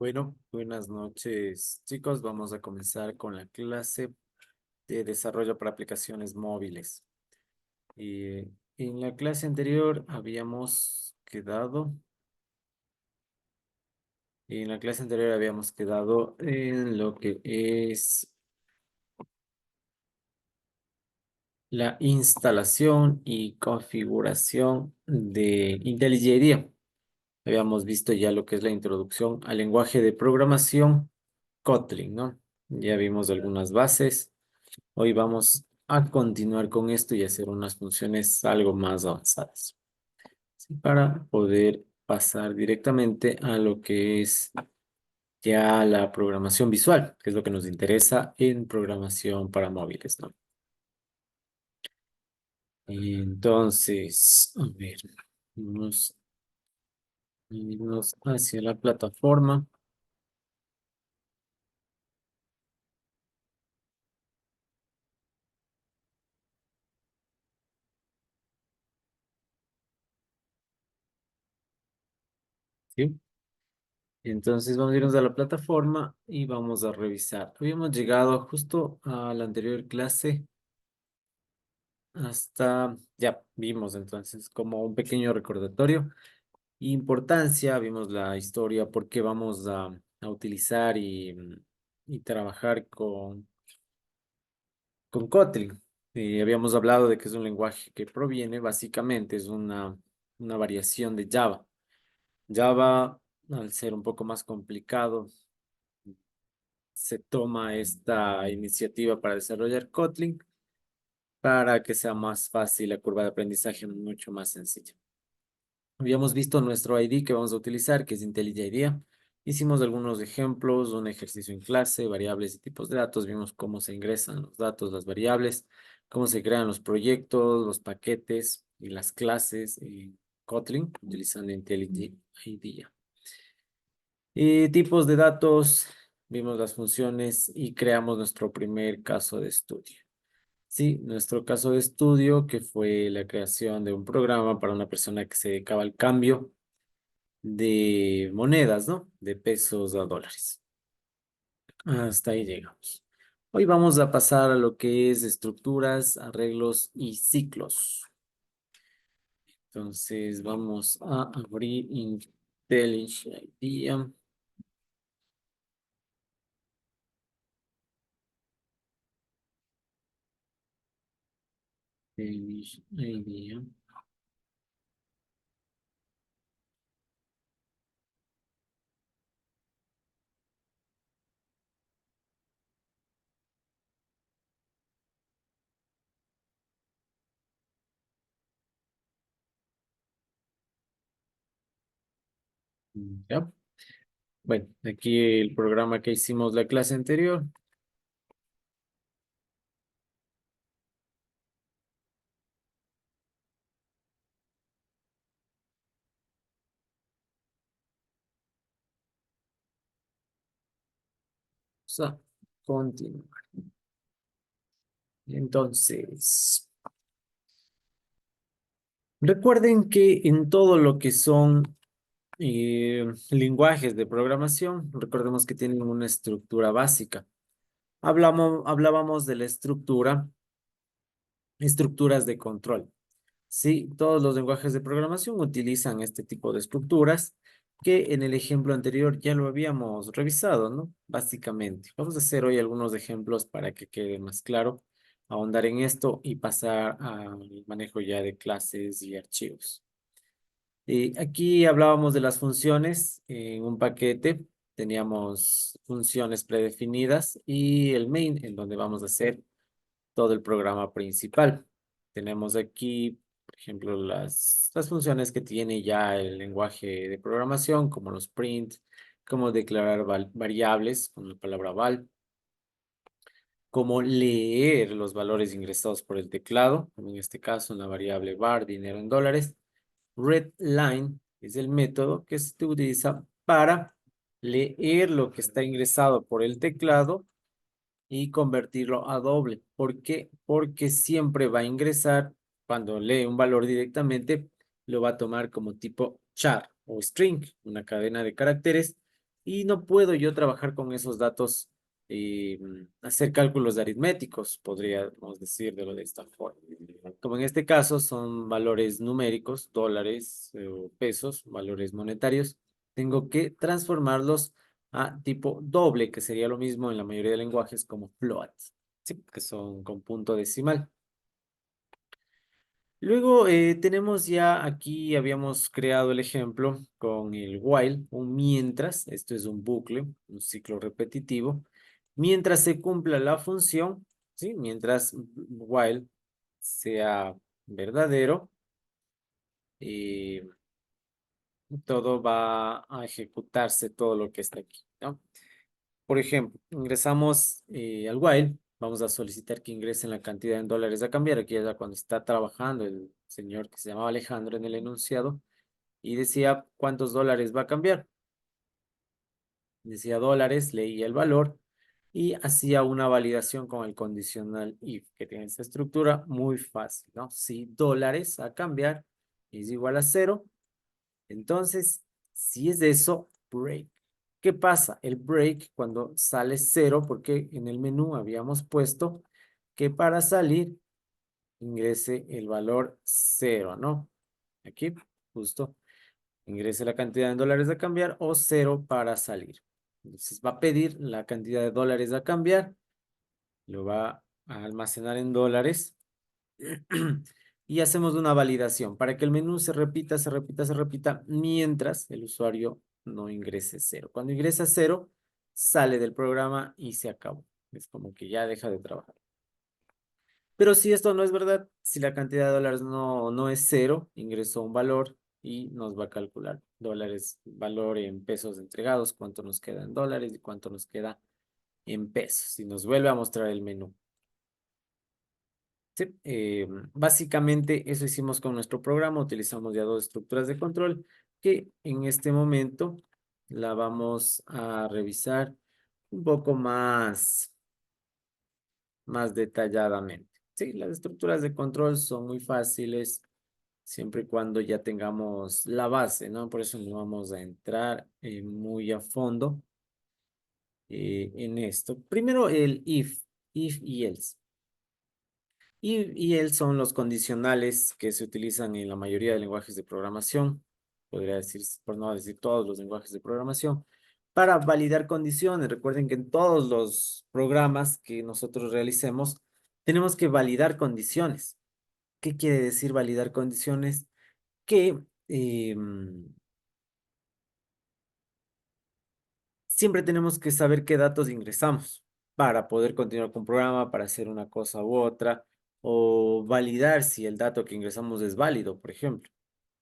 Bueno, buenas noches, chicos. Vamos a comenzar con la clase de desarrollo para aplicaciones móviles. Y en la clase anterior habíamos quedado en lo que es la instalación y configuración de IntelliJ IDEA. Habíamos visto ya lo que es la introducción al lenguaje de programación Kotlin, ¿no? Ya vimos algunas bases. Hoy vamos a continuar con esto y hacer unas funciones algo más avanzadas, ¿sí? Para poder pasar directamente a lo que es ya la programación visual, que es lo que nos interesa en programación para móviles, ¿no? Entonces, a ver, vamos a irnos hacia la plataforma. ¿Sí? Entonces vamos a irnos a la plataforma y vamos a revisar. Habíamos llegado justo a la anterior clase hasta, ya vimos entonces como un pequeño recordatorio. Importancia, vimos la historia, por qué vamos a utilizar y trabajar con Kotlin. Habíamos hablado de que es un lenguaje que proviene, básicamente, es una variación de Java. Java, al ser un poco más complicado, se toma esta iniciativa para desarrollar Kotlin para que sea más fácil la curva de aprendizaje, mucho más sencilla. Habíamos visto nuestro ID que vamos a utilizar, que es IntelliJ IDEA. Hicimos algunos ejemplos, un ejercicio en clase, variables y tipos de datos. Vimos cómo se ingresan los datos, las variables, cómo se crean los proyectos, los paquetes y las clases en Kotlin, utilizando IntelliJ IDEA. Y tipos de datos, vimos las funciones y creamos nuestro primer caso de estudio. Sí, nuestro caso de estudio, que fue la creación de un programa para una persona que se dedicaba al cambio de monedas, ¿no? De pesos a dólares. Hasta ahí llegamos. Hoy vamos a pasar a lo que es estructuras, arreglos y ciclos. Entonces vamos a abrir IntelliJ IDEA. IntelliJ IDEA. Ya. Bueno, aquí el programa que hicimos la clase anterior. Vamos a continuar. Entonces, recuerden que en todo lo que son lenguajes de programación, recordemos que tienen una estructura básica. Hablábamos de la estructuras de control. Sí, todos los lenguajes de programación utilizan este tipo de estructuras que en el ejemplo anterior ya lo habíamos revisado, ¿no? Básicamente. Vamos a hacer hoy algunos ejemplos para que quede más claro, ahondar en esto y pasar al manejo ya de clases y archivos. Aquí hablábamos de las funciones en un paquete. Teníamos funciones predefinidas y el main, en donde vamos a hacer todo el programa principal. Tenemos aquí, por ejemplo, las funciones que tiene ya el lenguaje de programación, como los print, como declarar variables con la palabra val, como leer los valores ingresados por el teclado, como en este caso una variable var, dinero en dólares. Readline es el método que se utiliza para leer lo que está ingresado por el teclado y convertirlo a doble. ¿Por qué? Porque siempre va a ingresar, cuando lee un valor directamente, lo va a tomar como tipo char o string, una cadena de caracteres, y no puedo yo trabajar con esos datos y hacer cálculos aritméticos, podríamos decirlo de esta forma. Como en este caso son valores numéricos, dólares o pesos, valores monetarios, tengo que transformarlos a tipo doble, que sería lo mismo en la mayoría de lenguajes como float, ¿sí? Que son con punto decimal. Luego tenemos ya aquí, habíamos creado el ejemplo con el while, un mientras, esto es un bucle, un ciclo repetitivo, mientras se cumpla la función, ¿sí? Mientras while sea verdadero, eh, todo va a ejecutarse todo lo que está aquí, ¿no? Por ejemplo, ingresamos al while, vamos a solicitar que ingresen la cantidad en dólares a cambiar, aquí ya cuando está trabajando el señor que se llamaba Alejandro en el enunciado, y decía cuántos dólares va a cambiar. Decía dólares, leía el valor y hacía una validación con el condicional if, que tiene esta estructura muy fácil, ¿no? Si dólares a cambiar es igual a cero, entonces, si es eso, break. ¿Qué pasa? El break cuando sale cero, porque en el menú habíamos puesto que para salir ingrese el valor cero, ¿no? Aquí, justo, ingrese la cantidad en dólares a cambiar o cero para salir. Entonces va a pedir la cantidad de dólares a cambiar, lo va a almacenar en dólares y hacemos una validación para que el menú se repita, se repita, se repita mientras el usuario no ingrese cero. Cuando ingresa cero, sale del programa y se acabó. Es como que ya deja de trabajar. Pero si esto no es verdad, si la cantidad de dólares no es cero, ingresó un valor y nos va a calcular dólares, valor en pesos entregados, cuánto nos queda en dólares y cuánto nos queda en pesos. Y nos vuelve a mostrar el menú. Sí, básicamente eso hicimos con nuestro programa. Utilizamos ya dos estructuras de control que en este momento la vamos a revisar un poco más detalladamente. Sí, las estructuras de control son muy fáciles siempre y cuando ya tengamos la base, ¿no? Por eso no vamos a entrar muy a fondo en esto. Primero el if y else. Y else son los condicionales que se utilizan en la mayoría de lenguajes de programación, podría decir, por no decir todos los lenguajes de programación, para validar condiciones. Recuerden que en todos los programas que nosotros realicemos, tenemos que validar condiciones. ¿Qué quiere decir validar condiciones? Que siempre tenemos que saber qué datos ingresamos para poder continuar con un programa, para hacer una cosa u otra, o validar si el dato que ingresamos es válido, por ejemplo.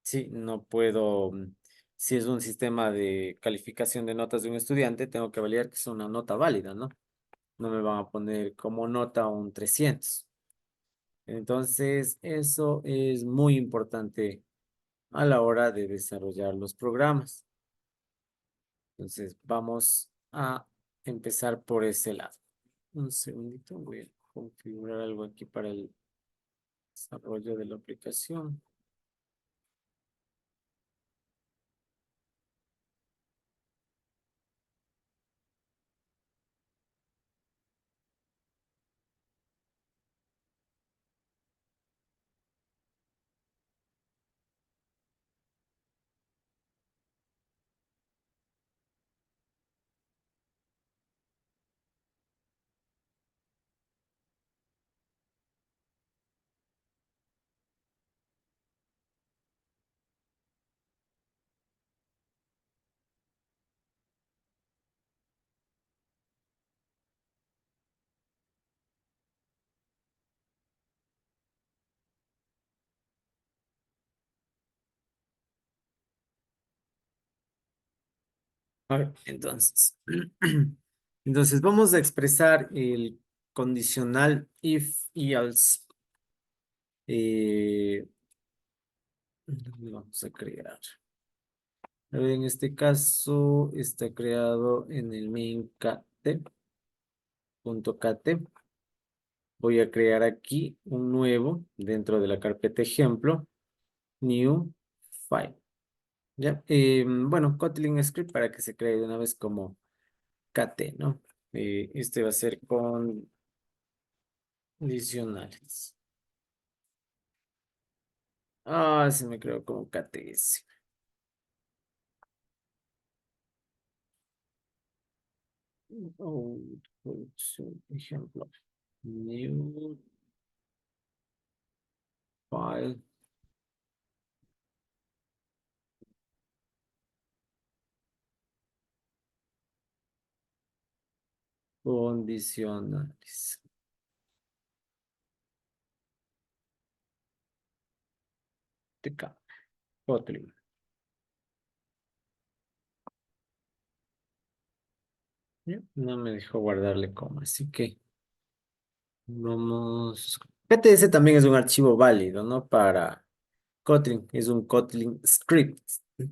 Sí, no puedo, si es un sistema de calificación de notas de un estudiante, tengo que validar que es una nota válida, ¿no? No me van a poner como nota un 300. Entonces, eso es muy importante a la hora de desarrollar los programas. Entonces, vamos a empezar por ese lado. Un segundito, voy a configurar algo aquí para el desarrollo de la aplicación. A ver, entonces, entonces vamos a expresar el condicional if y else. Eh, ¿Dónde vamos a crear? A ver, en este caso está creado en el main cat.cat. Voy a crear aquí un nuevo dentro de la carpeta ejemplo, new file. Ya, bueno, Kotlin Script para que se cree de una vez como KT, ¿no? Este va a ser condicionales. Ah, se me creó como KTS. Oh, producción, ejemplo. New file condicionales. TK, Kotlin. Ya, no me dejó guardarle coma, así que vamos. PTS también es un archivo válido, ¿no? Para Kotlin, es un Kotlin script,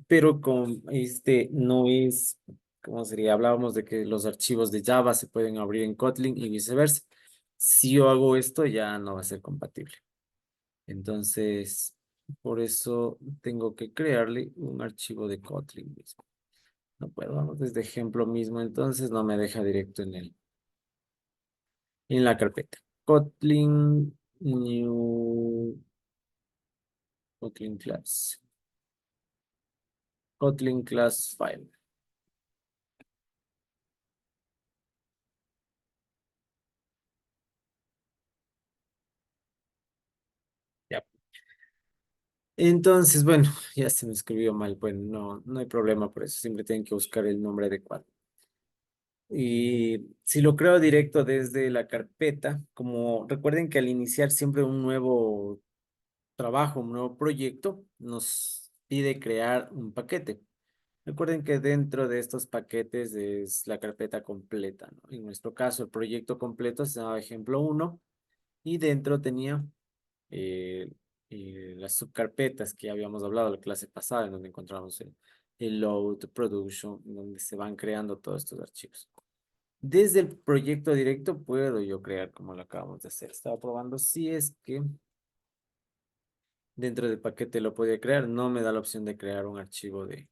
pero con este no es, ¿cómo sería? Hablábamos de que los archivos de Java se pueden abrir en Kotlin y viceversa. Si yo hago esto, ya no va a ser compatible. Entonces, por eso tengo que crearle un archivo de Kotlin mismo. No puedo, vamos desde ejemplo mismo, entonces no me deja directo en la carpeta. Kotlin new Kotlin class. Kotlin class file. Ya. Entonces, bueno, ya se me escribió mal. Bueno, no hay problema por eso. Siempre tienen que buscar el nombre adecuado. Y si lo creo directo desde la carpeta, como recuerden que al iniciar siempre un nuevo trabajo, un nuevo proyecto, nos pide crear un paquete. Recuerden que dentro de estos paquetes es la carpeta completa, ¿no? En nuestro caso, el proyecto completo se llamaba ejemplo uno y dentro tenía eh, las subcarpetas que habíamos hablado la clase pasada, en donde encontramos el load, production, en donde se van creando todos estos archivos. Desde el proyecto directo puedo yo crear como lo acabamos de hacer. Estaba probando si es que dentro del paquete lo podía crear. No me da la opción de crear un archivo de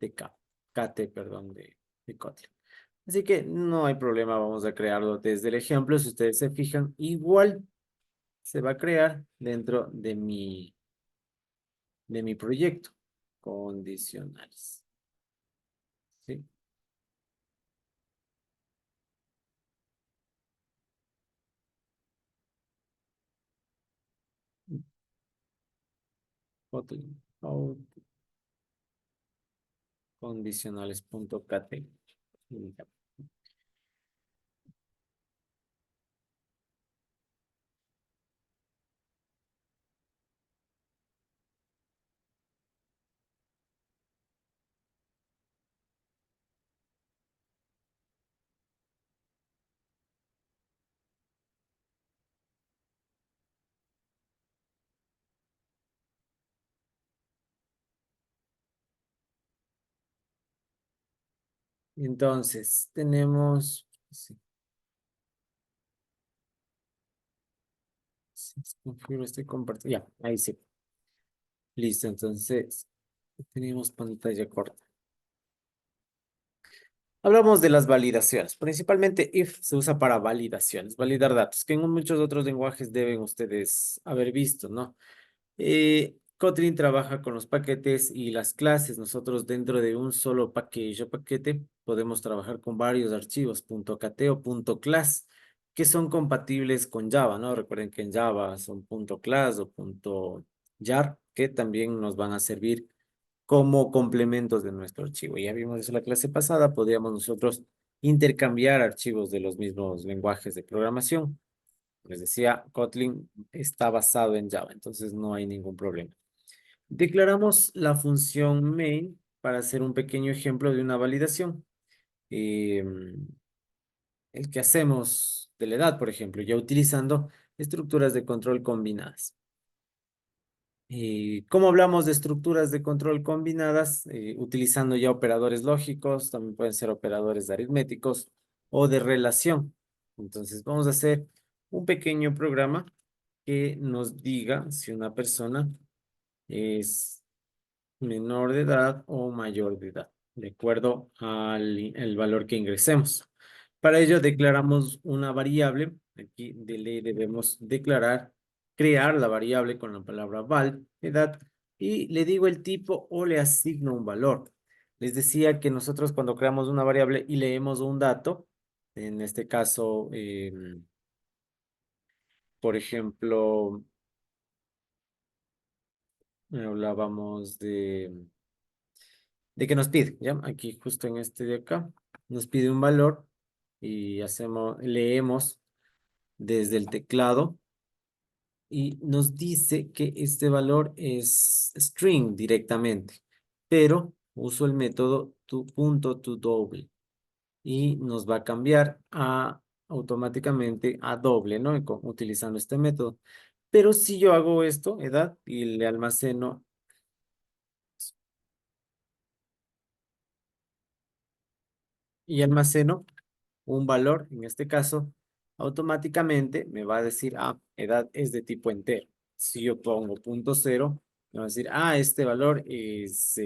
KT, perdón, de Kotlin. Así que no hay problema, vamos a crearlo desde el ejemplo. Si ustedes se fijan, igual se va a crear dentro de mi proyecto. Condicionales. ¿Sí? Kotlin. Out, condicionales.kt. Entonces, tenemos, sí, sí, configuro, estoy compartiendo. Ya, ahí sí. Listo, entonces, tenemos pantalla corta. Hablamos de las validaciones. Principalmente if se usa para validaciones, validar datos, que en muchos otros lenguajes deben ustedes haber visto, ¿no? Kotlin trabaja con los paquetes y las clases. Nosotros dentro de un solo package o paquete podemos trabajar con varios archivos, .kt o .class, que son compatibles con Java, ¿no? Recuerden que en Java son .class o .jar, que también nos van a servir como complementos de nuestro archivo. Ya vimos eso la clase pasada, podríamos nosotros intercambiar archivos de los mismos lenguajes de programación. Les decía, Kotlin está basado en Java, entonces no hay ningún problema. Declaramos la función main para hacer un pequeño ejemplo de una validación. Eh, el que hacemos de la edad, por ejemplo, ya utilizando estructuras de control combinadas. ¿Cómo hablamos de estructuras de control combinadas? Utilizando ya operadores lógicos, también pueden ser operadores aritméticos o de relación. Entonces vamos a hacer un pequeño programa que nos diga si una persona es menor de edad o mayor de edad, de acuerdo al el valor que ingresemos. Para ello declaramos una variable. Aquí de ley debemos declarar, crear la variable con la palabra val, edad, y le digo el tipo o le asigno un valor. Les decía que nosotros cuando creamos una variable y leemos un dato, en este caso, por ejemplo, hablábamos de que nos pide, ¿ya? Aquí justo en este de acá, nos pide un valor y leemos desde el teclado y nos dice que este valor es string directamente, pero uso el método to y nos va a cambiar automáticamente a doble, ¿no? Utilizando este método. Pero si yo hago esto, edad, y le almaceno un valor, en este caso, automáticamente me va a decir, edad es de tipo entero. Si yo pongo punto cero, me va a decir, este valor es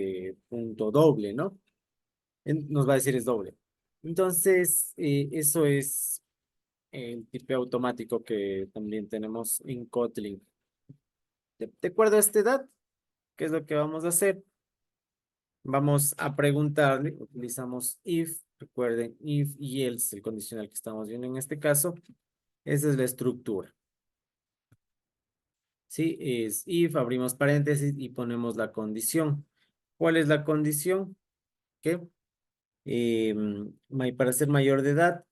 punto doble, ¿no? Nos va a decir es doble. Entonces, eso es el tipo automático que también tenemos en Kotlin. De acuerdo a esta edad, ¿qué es lo que vamos a hacer? Vamos a preguntarle, utilizamos if, recuerden, if y else, el condicional que estamos viendo en este caso. Esa es la estructura. ¿Sí? Es if, abrimos paréntesis y ponemos la condición. ¿Cuál es la condición? Que para ser mayor de edad,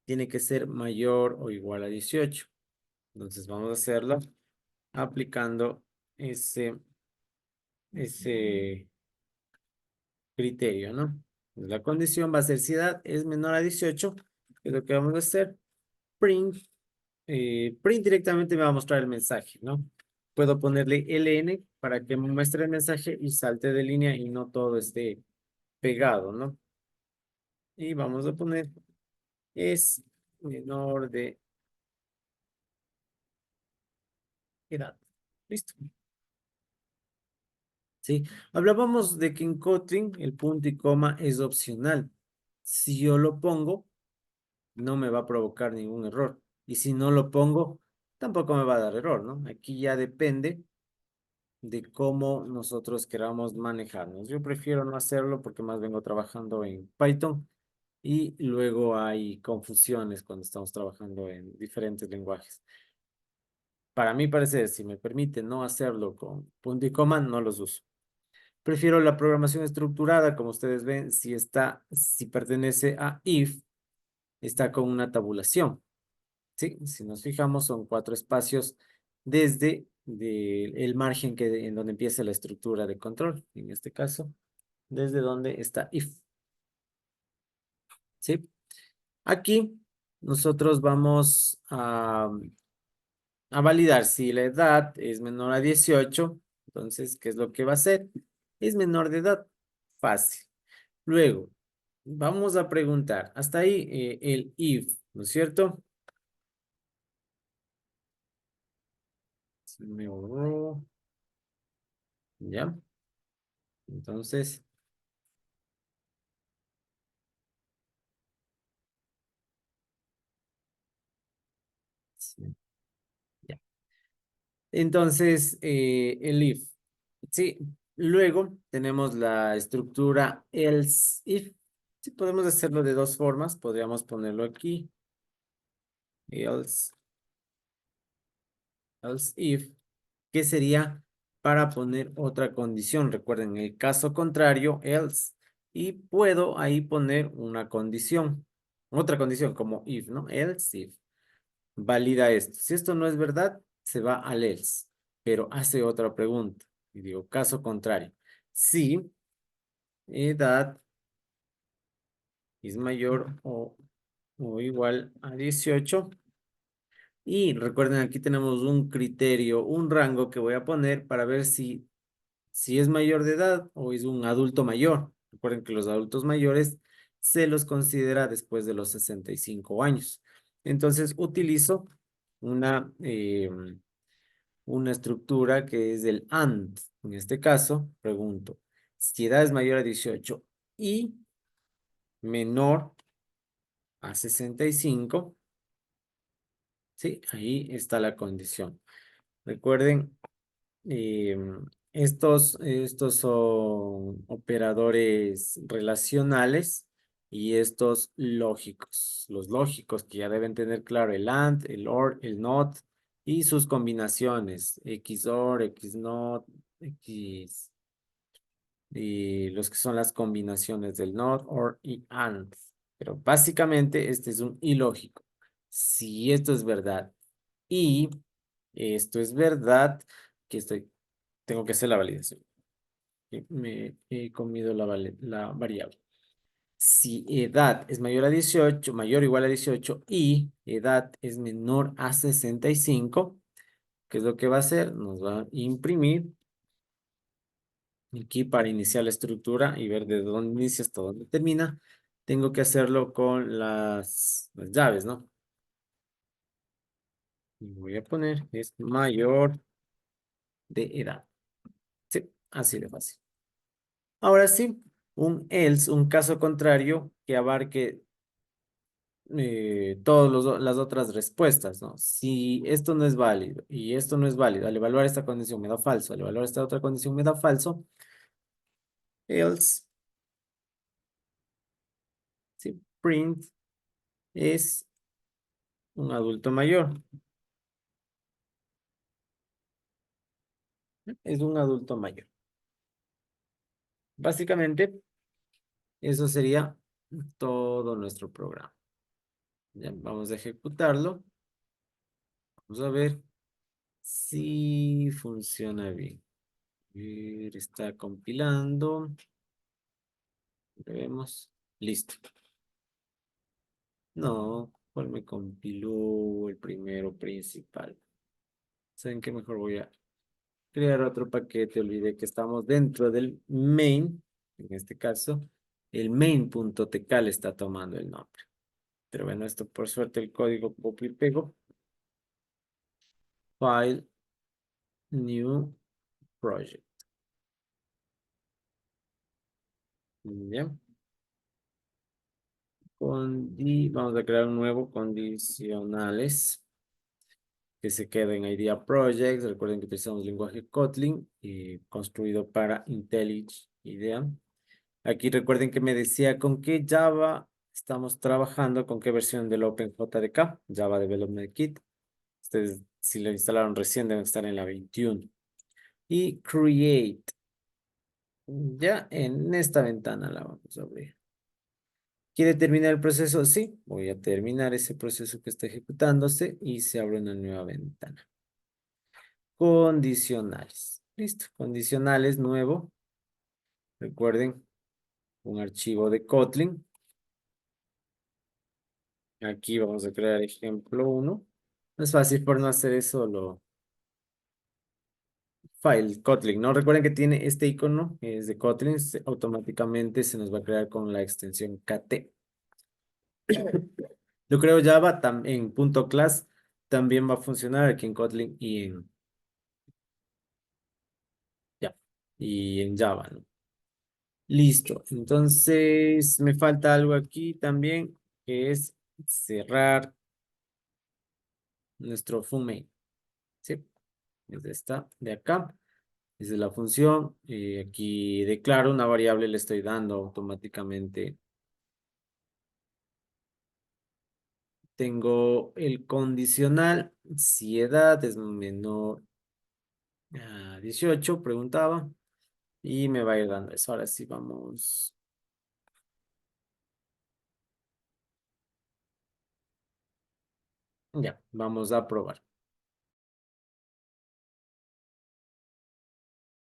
tiene que ser mayor o igual a 18. Entonces vamos a hacerlo aplicando ese criterio, ¿no? La condición va a ser si edad es menor a 18, que es lo que vamos a hacer. Print, print directamente me va a mostrar el mensaje, ¿no? Puedo ponerle ln para que me muestre el mensaje y salte de línea y no todo esté pegado, ¿no? Y vamos a poner es menor de edad. Listo. Sí, hablábamos de que en Kotlin el punto y coma es opcional. Si yo lo pongo, no me va a provocar ningún error. Y si no lo pongo, tampoco me va a dar error, ¿no? Aquí ya depende de cómo nosotros queramos manejarnos. Yo prefiero no hacerlo porque más vengo trabajando en Python y luego hay confusiones cuando estamos trabajando en diferentes lenguajes. Para mí parece, si me permite no hacerlo con punto y coma, no los uso. Prefiero la programación estructurada, como ustedes ven, si pertenece a if, está con una tabulación. ¿Sí? Si nos fijamos, son 4 espacios desde el margen en donde empieza la estructura de control. En este caso, desde donde está if. ¿Sí? Aquí nosotros vamos a validar si la edad es menor a 18. Entonces, ¿qué es lo que va a hacer? Es menor de edad. Fácil. Luego, vamos a preguntar. Hasta ahí el if, ¿no es cierto? Se me borró. ¿Ya? Entonces, sí, ya. Entonces, el if. Sí, luego tenemos la estructura else if. Sí, podemos hacerlo de dos formas. Podríamos ponerlo aquí. Else, else if, que sería para poner otra condición. Recuerden, el caso contrario, else. Y puedo ahí poner una condición. Otra condición como if, ¿no? Else if. Valida esto. Si esto no es verdad, se va al else, pero hace otra pregunta. Y digo, caso contrario. Si edad es mayor o igual a 18. Y recuerden, aquí tenemos un criterio, un rango que voy a poner para ver si es mayor de edad o es un adulto mayor. Recuerden que los adultos mayores se los considera después de los 65 años. Entonces utilizo una, una estructura que es el AND. En este caso, pregunto, Si edad es mayor a 18 y menor a 65, sí, ahí está la condición. Recuerden, estos son operadores relacionales y estos lógicos. Los lógicos que ya deben tener claro el AND, el OR, el NOT y sus combinaciones, XOR, XNOT, X y los que son las combinaciones del NOT, OR y AND. Pero básicamente este es un ilógico. Si esto es verdad y esto es verdad, que tengo que hacer la validación. Me he comido la variable. Si edad es mayor a 18, mayor o igual a 18 y edad es menor a 65, ¿qué es lo que va a hacer? Nos va a imprimir aquí para iniciar la estructura y ver de dónde inicia hasta dónde termina. Tengo que hacerlo con las llaves, ¿no? Y voy a poner es mayor de edad. Sí, así de fácil. Ahora sí, un else, un caso contrario que abarque todas las otras respuestas, ¿no? Si esto no es válido y esto no es válido, al evaluar esta condición me da falso, al evaluar esta otra condición me da falso, else, sí, print es un adulto mayor, es un adulto mayor. Básicamente, eso sería todo nuestro programa. Ya, vamos a ejecutarlo. Vamos a ver si funciona bien. Está compilando. Vemos. Listo. No, ¿cuál me compiló el primero principal? ¿Saben qué? Mejor voy a crear otro paquete. Olvidé que estamos dentro del main. En este caso, el main.tk le está tomando el nombre. Pero bueno, esto por suerte el código copio y pego. File, new project. Bien. Vamos a crear un nuevo condicionales que se quede en Idea Projects. Recuerden que utilizamos el lenguaje Kotlin y construido para IntelliJ IDEA. Aquí recuerden que me decía con qué Java estamos trabajando, con qué versión del OpenJDK, Java Development Kit. Ustedes, si lo instalaron recién, deben estar en la 21. Y Create. Ya en esta ventana la vamos a abrir. ¿Quiere terminar el proceso? Sí, voy a terminar ese proceso que está ejecutándose y se abre una nueva ventana. Condicionales. Listo. Condicionales nuevo. Recuerden, un archivo de Kotlin. Aquí vamos a crear ejemplo 1. No es fácil por no hacer eso, lo file Kotlin, ¿no? Recuerden que tiene este icono, es de Kotlin, automáticamente se nos va a crear con la extensión KT. Yo creo Java en .class también va a funcionar aquí en Kotlin ya, y en Java, ¿no? Listo. Entonces me falta algo aquí también, que es cerrar nuestro full main. ¿Sí? Es esta de acá. Esa es la función. Aquí declaro una variable, le estoy dando automáticamente. Tengo el condicional, si edad es menor a 18, preguntaba, y me va a ir dando eso. Ahora sí vamos. Ya, vamos a probar.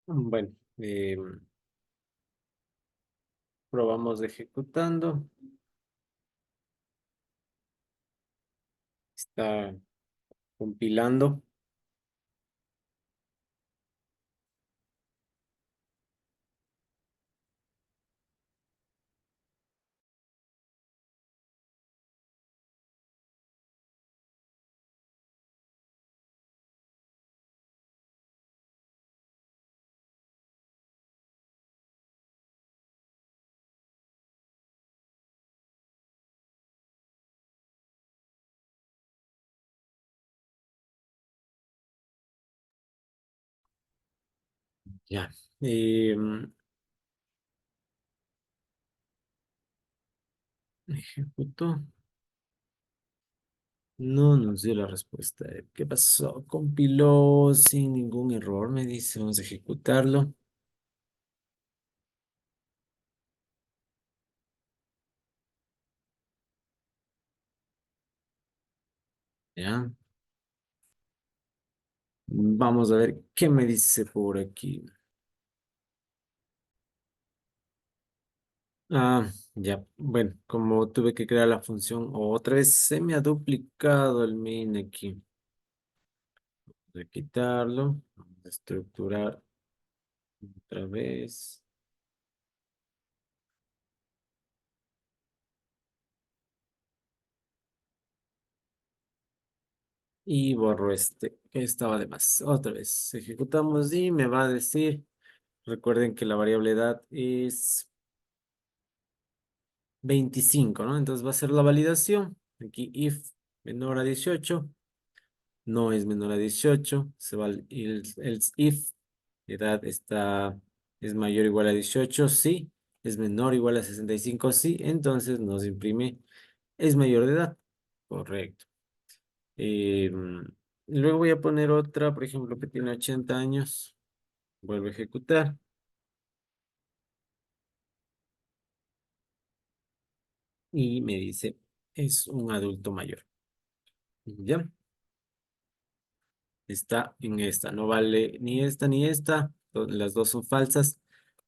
Bueno, probamos ejecutando. Está compilando. Ya. Em, Ejecuto. No nos dio la respuesta. ¿Qué pasó? Compiló sin ningún error, me dice. Vamos a ejecutarlo. Ya. Vamos a ver qué me dice por aquí. Ah, ya. Bueno, como tuve que crear la función otra vez, se me ha duplicado el main aquí. Voy a quitarlo. Vamos a estructurar otra vez. Y borro este, que estaba de más. Otra vez. Ejecutamos y me va a decir. Recuerden que la variable edad es 25, ¿no? Entonces va a ser la validación. Aquí if menor a 18 no es menor a 18 se va else if edad es mayor o igual a 18 sí, es menor o igual a 65 sí, entonces nos imprime, es mayor de edad, correcto. Luego voy a poner otra, por ejemplo, que tiene 80 años, vuelvo a ejecutar y me dice, es un adulto mayor. ¿Ya? Está en esta, no vale ni esta ni esta, las dos son falsas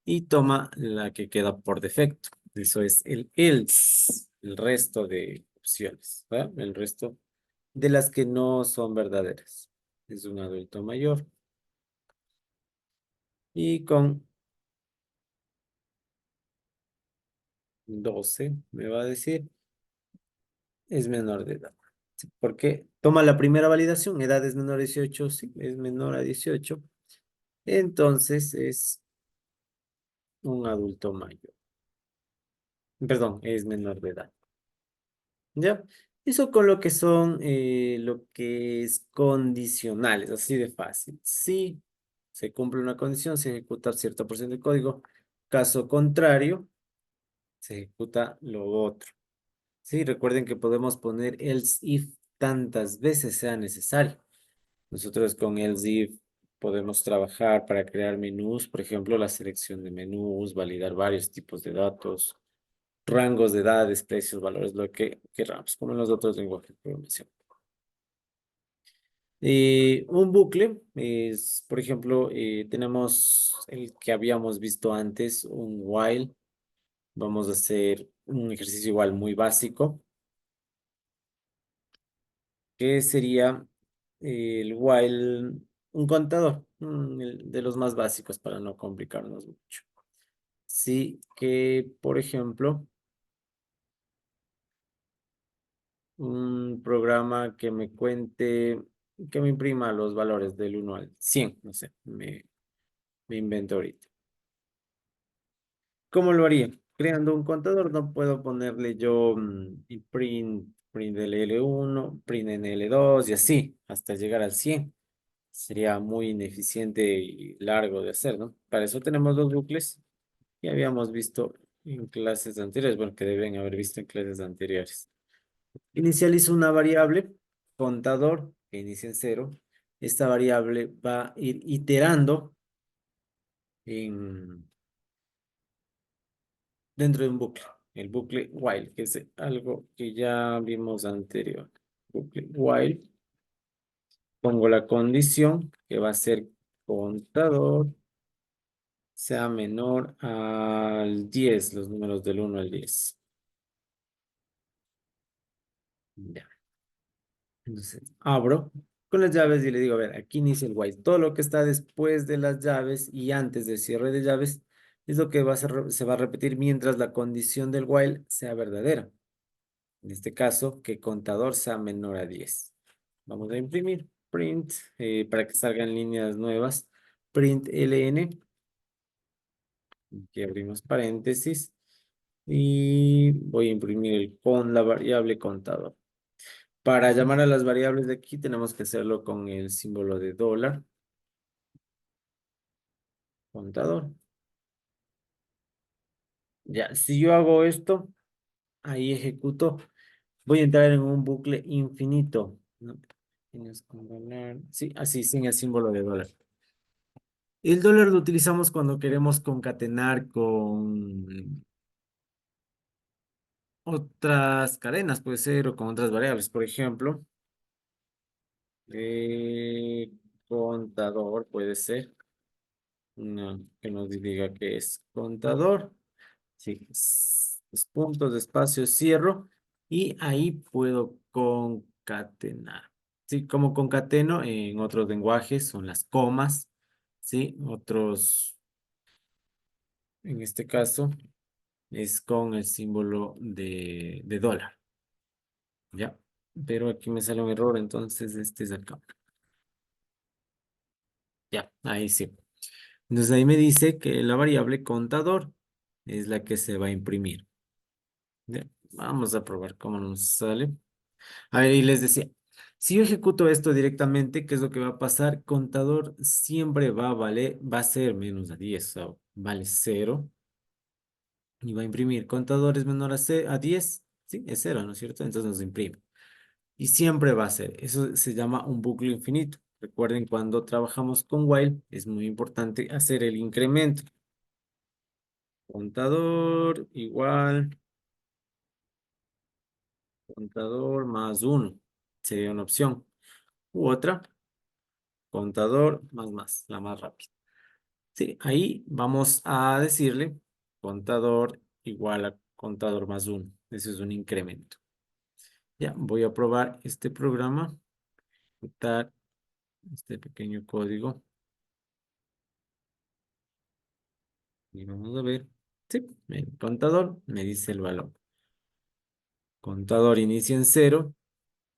y toma la que queda por defecto. Eso es el else, el resto de opciones, ¿va? El resto de las que no son verdaderas. Es un adulto mayor y con 12 me va a decir es menor de edad. Sí, porque toma la primera validación, edad es menor a 18, sí, es menor a 18, entonces es un adulto mayor. Perdón, es menor de edad. ¿Ya? Eso con lo que son lo que es condicionales, así de fácil. Si se cumple una condición, se ejecuta cierta porción de código. Caso contrario, se ejecuta lo otro. Sí, recuerden que podemos poner else if tantas veces sea necesario. Nosotros con else if podemos trabajar para crear menús, por ejemplo, la selección de menús, validar varios tipos de datos, rangos de edades, precios, valores, lo que queramos, como en los otros lenguajes de programación. Un bucle es, por ejemplo, tenemos el que habíamos visto antes, un while. Vamos a hacer un ejercicio igual muy básico, que sería el while, un contador, de los más básicos para no complicarnos mucho. Sí, que, por ejemplo, un programa que me cuente, que me imprima los valores del 1 al 100, no sé, me invento ahorita. ¿Cómo lo haría? Creando un contador, no puedo ponerle yo y print del L1, print en L2 y así, hasta llegar al 100. Sería muy ineficiente y largo de hacer, ¿no? Para eso tenemos los bucles que habíamos visto en clases anteriores, bueno, que deben haber visto en clases anteriores. Inicializo una variable, contador, que inicia en cero. Esta variable va a ir iterando en, dentro de un bucle. El bucle while, que es algo que ya vimos anterior. Bucle while. Pongo la condición que va a ser contador sea menor al 10, los números del 1 al 10. Ya. Entonces, abro con las llaves y le digo, a ver, aquí inicia el while. Todo lo que está después de las llaves y antes del cierre de llaves es lo que se va a repetir mientras la condición del while sea verdadera. En este caso, que contador sea menor a 10. Vamos a imprimir print para que salgan líneas nuevas. Print ln, aquí abrimos paréntesis y voy a imprimir el con la variable contador. Para llamar a las variables de aquí tenemos que hacerlo con el símbolo de dólar. contador. Ya, si yo hago esto, ahí ejecuto, voy a entrar en un bucle infinito, ¿no? Tienes con dólar, sí, así, sin el símbolo de dólar. El dólar lo utilizamos cuando queremos concatenar con otras cadenas, puede ser, o con otras variables. Por ejemplo, eh, contador puede ser, que nos diga que es contador. Sí, es puntos de espacio, cierro y ahí puedo concatenar. Sí, como concateno en otros lenguajes son las comas, sí, otros, en este caso, es con el símbolo de dólar, ¿ya? Pero aquí me sale un error, entonces este es acá. Ya, ahí sí. Entonces ahí me dice que la variable contador es la que se va a imprimir. Ya, vamos a probar cómo nos sale. A ver, y les decía, si yo ejecuto esto directamente, ¿qué es lo que va a pasar? Contador siempre va a valer, va a ser menos a 10, o vale 0, y va a imprimir. Contador es menor a 10, sí, es 0, ¿no es cierto? Entonces nos imprime. Y siempre va a ser. Eso se llama un bucle infinito. Recuerden, cuando trabajamos con while, es muy importante hacer el incremento. Contador igual, contador más 1. Sería una opción. U otra, contador más, la más rápida. Sí, ahí vamos a decirle contador igual a contador más 1. Ese es un incremento. Ya, voy a probar este programa, ejecutar este pequeño código y vamos a ver. Sí, el contador me dice el valor. Contador inicia en 0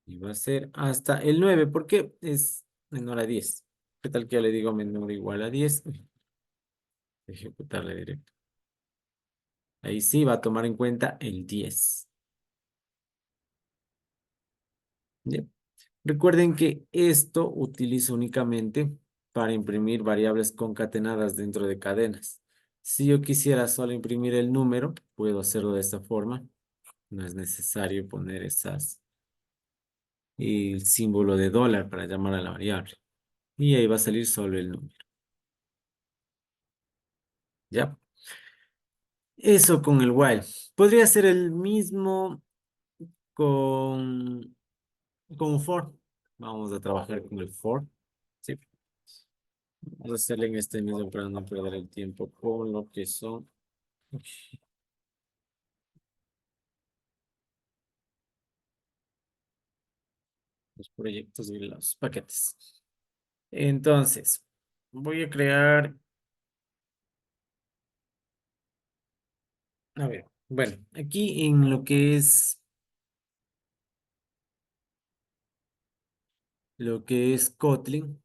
y va a ser hasta el 9 porque es menor a 10. ¿Qué tal que yo le digo menor o igual a 10? Ejecutarle directo. Ahí sí va a tomar en cuenta el 10. ¿Ya? Recuerden que esto utiliza únicamente para imprimir variables concatenadas dentro de cadenas. Si yo quisiera solo imprimir el número, puedo hacerlo de esta forma. No es necesario poner el símbolo de dólar para llamar a la variable. Y ahí va a salir solo el número. ¿Ya? Eso con el while. Podría ser el mismo con, con for. Vamos a trabajar con el for. Sí. Vamos a hacerle en este mismo para no perder el tiempo con lo que son los proyectos y los paquetes. Entonces, voy a crear, a ver, bueno, aquí en lo que es Kotlin,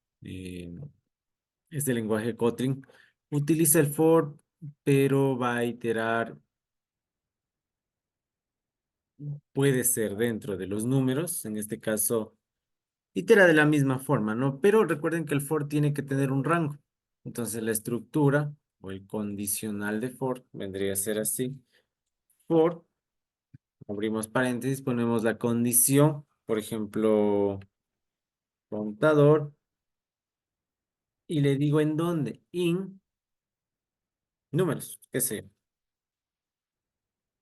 este lenguaje Kotlin, utiliza el for, pero va a iterar, puede ser dentro de los números, en este caso, itera de la misma forma, ¿no? Pero recuerden que el for tiene que tener un rango. Entonces, la estructura o el condicional de for vendría a ser así. For, abrimos paréntesis, ponemos la condición, por ejemplo, contador, y le digo en dónde, in números, qué sé yo.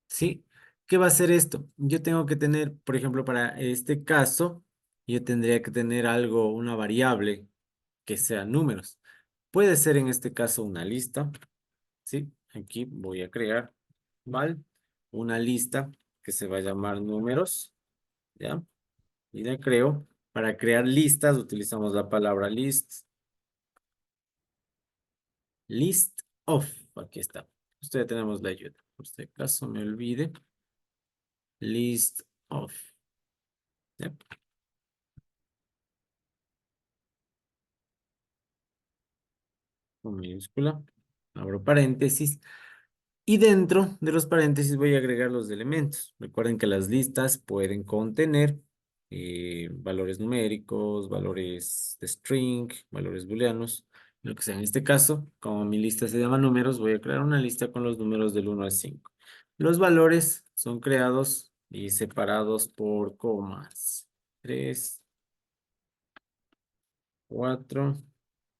¿Sí? ¿Qué va a hacer esto? Yo tengo que tener, por ejemplo, para este caso, yo tendría que tener algo, una variable que sea números. Puede ser en este caso una lista, ¿sí? Aquí voy a crear, ¿vale? Una lista que se va a llamar números, ¿ya? Y la creo. Para crear listas utilizamos la palabra list of. Aquí está. Esto ya tenemos la ayuda. Por este caso me olvide. List of. ¿Ya? Con minúscula. Abro paréntesis. Y dentro de los paréntesis voy a agregar los elementos. Recuerden que las listas pueden contener valores numéricos, valores de string, valores booleanos. lo que sea. En este caso, como mi lista se llama números, voy a crear una lista con los números del 1 al 5. Los valores son creados y separados por comas. 3, 4,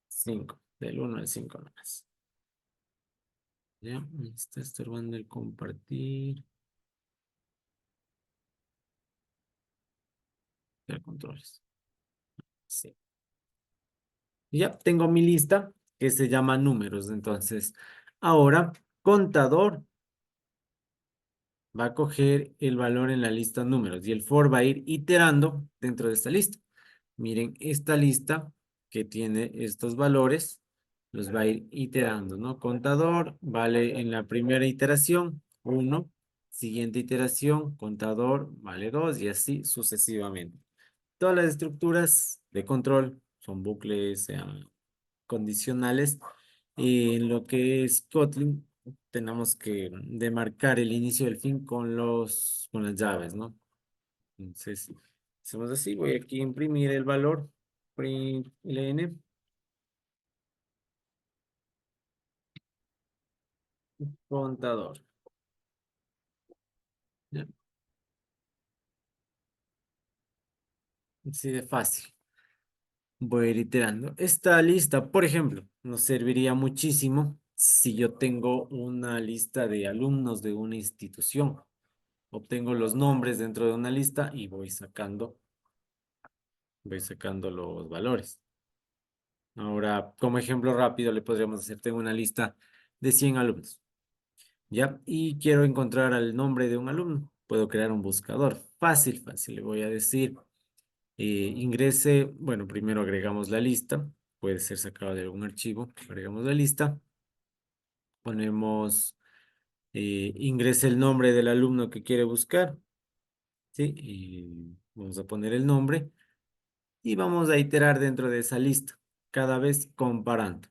5. Del 1 al 5 nomás. Ya, me está estorbando el compartir. Ya, controles. Sí. Y ya tengo mi lista que se llama números. Entonces, ahora, contador va a coger el valor en la lista números y el for va a ir iterando dentro de esta lista. Miren, esta lista que tiene estos valores los va a ir iterando, ¿no? Contador vale en la primera iteración 1, siguiente iteración, contador vale 2 y así sucesivamente. Todas las estructuras de control son bucles condicionales. Y en lo que es Kotlin, tenemos que demarcar el inicio y el fin con las llaves, ¿no? Entonces, hacemos así, voy aquí a imprimir el valor, print ln, contador. ¿Ya? Así de fácil. Voy a ir iterando. Esta lista, por ejemplo, nos serviría muchísimo si yo tengo una lista de alumnos de una institución. Obtengo los nombres dentro de una lista y voy sacando los valores. Ahora, como ejemplo rápido, le podríamos hacer, tengo una lista de 100 alumnos, ¿ya? Y quiero encontrar el nombre de un alumno. Puedo crear un buscador. Fácil, fácil. Le voy a decir, ingrese, bueno, primero agregamos la lista. Puede ser sacado de algún archivo. Agregamos la lista. Ponemos, ingrese el nombre del alumno que quiere buscar, ¿sí? Y vamos a poner el nombre. Y vamos a iterar dentro de esa lista, cada vez comparando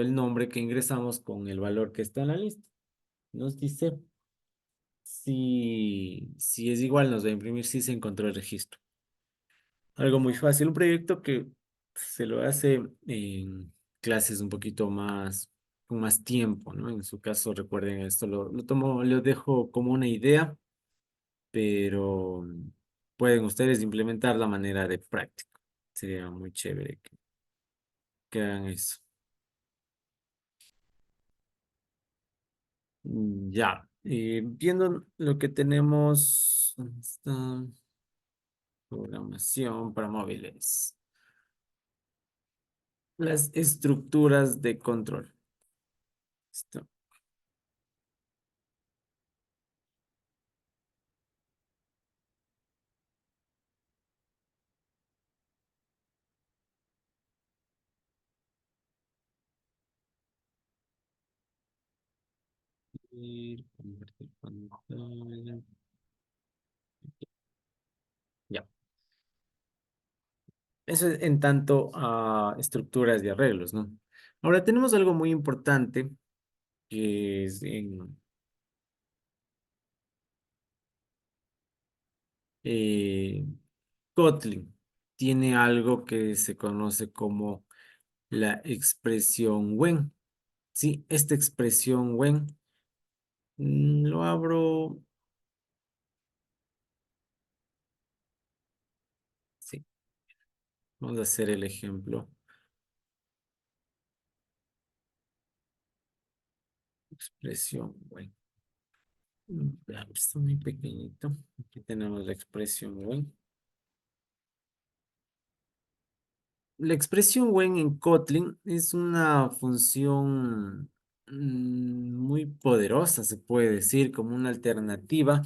el nombre que ingresamos con el valor que está en la lista. Nos dice si es igual, nos va a imprimir si se encontró el registro. Algo muy fácil, un proyecto que se lo hace en clases un poquito más, con más tiempo, ¿no? En su caso, recuerden esto, lo tomo, lo dejo como una idea, pero pueden ustedes implementar la manera de práctica. Sería muy chévere que hagan eso. Ya, viendo lo que tenemos, ¿dónde está? Programación para móviles. Las estructuras de control. Esto. Convertir pantalla. Ya. Eso es en tanto a estructuras de arreglos, ¿no? Ahora tenemos algo muy importante que es en eh, Kotlin. Tiene algo que se conoce como la expresión when. Sí, esta expresión when lo abro. Sí, vamos a hacer el ejemplo. Expresión when. Está muy pequeñito. Aquí tenemos la expresión when. La expresión when en Kotlin es una función muy poderosa, se puede decir, como una alternativa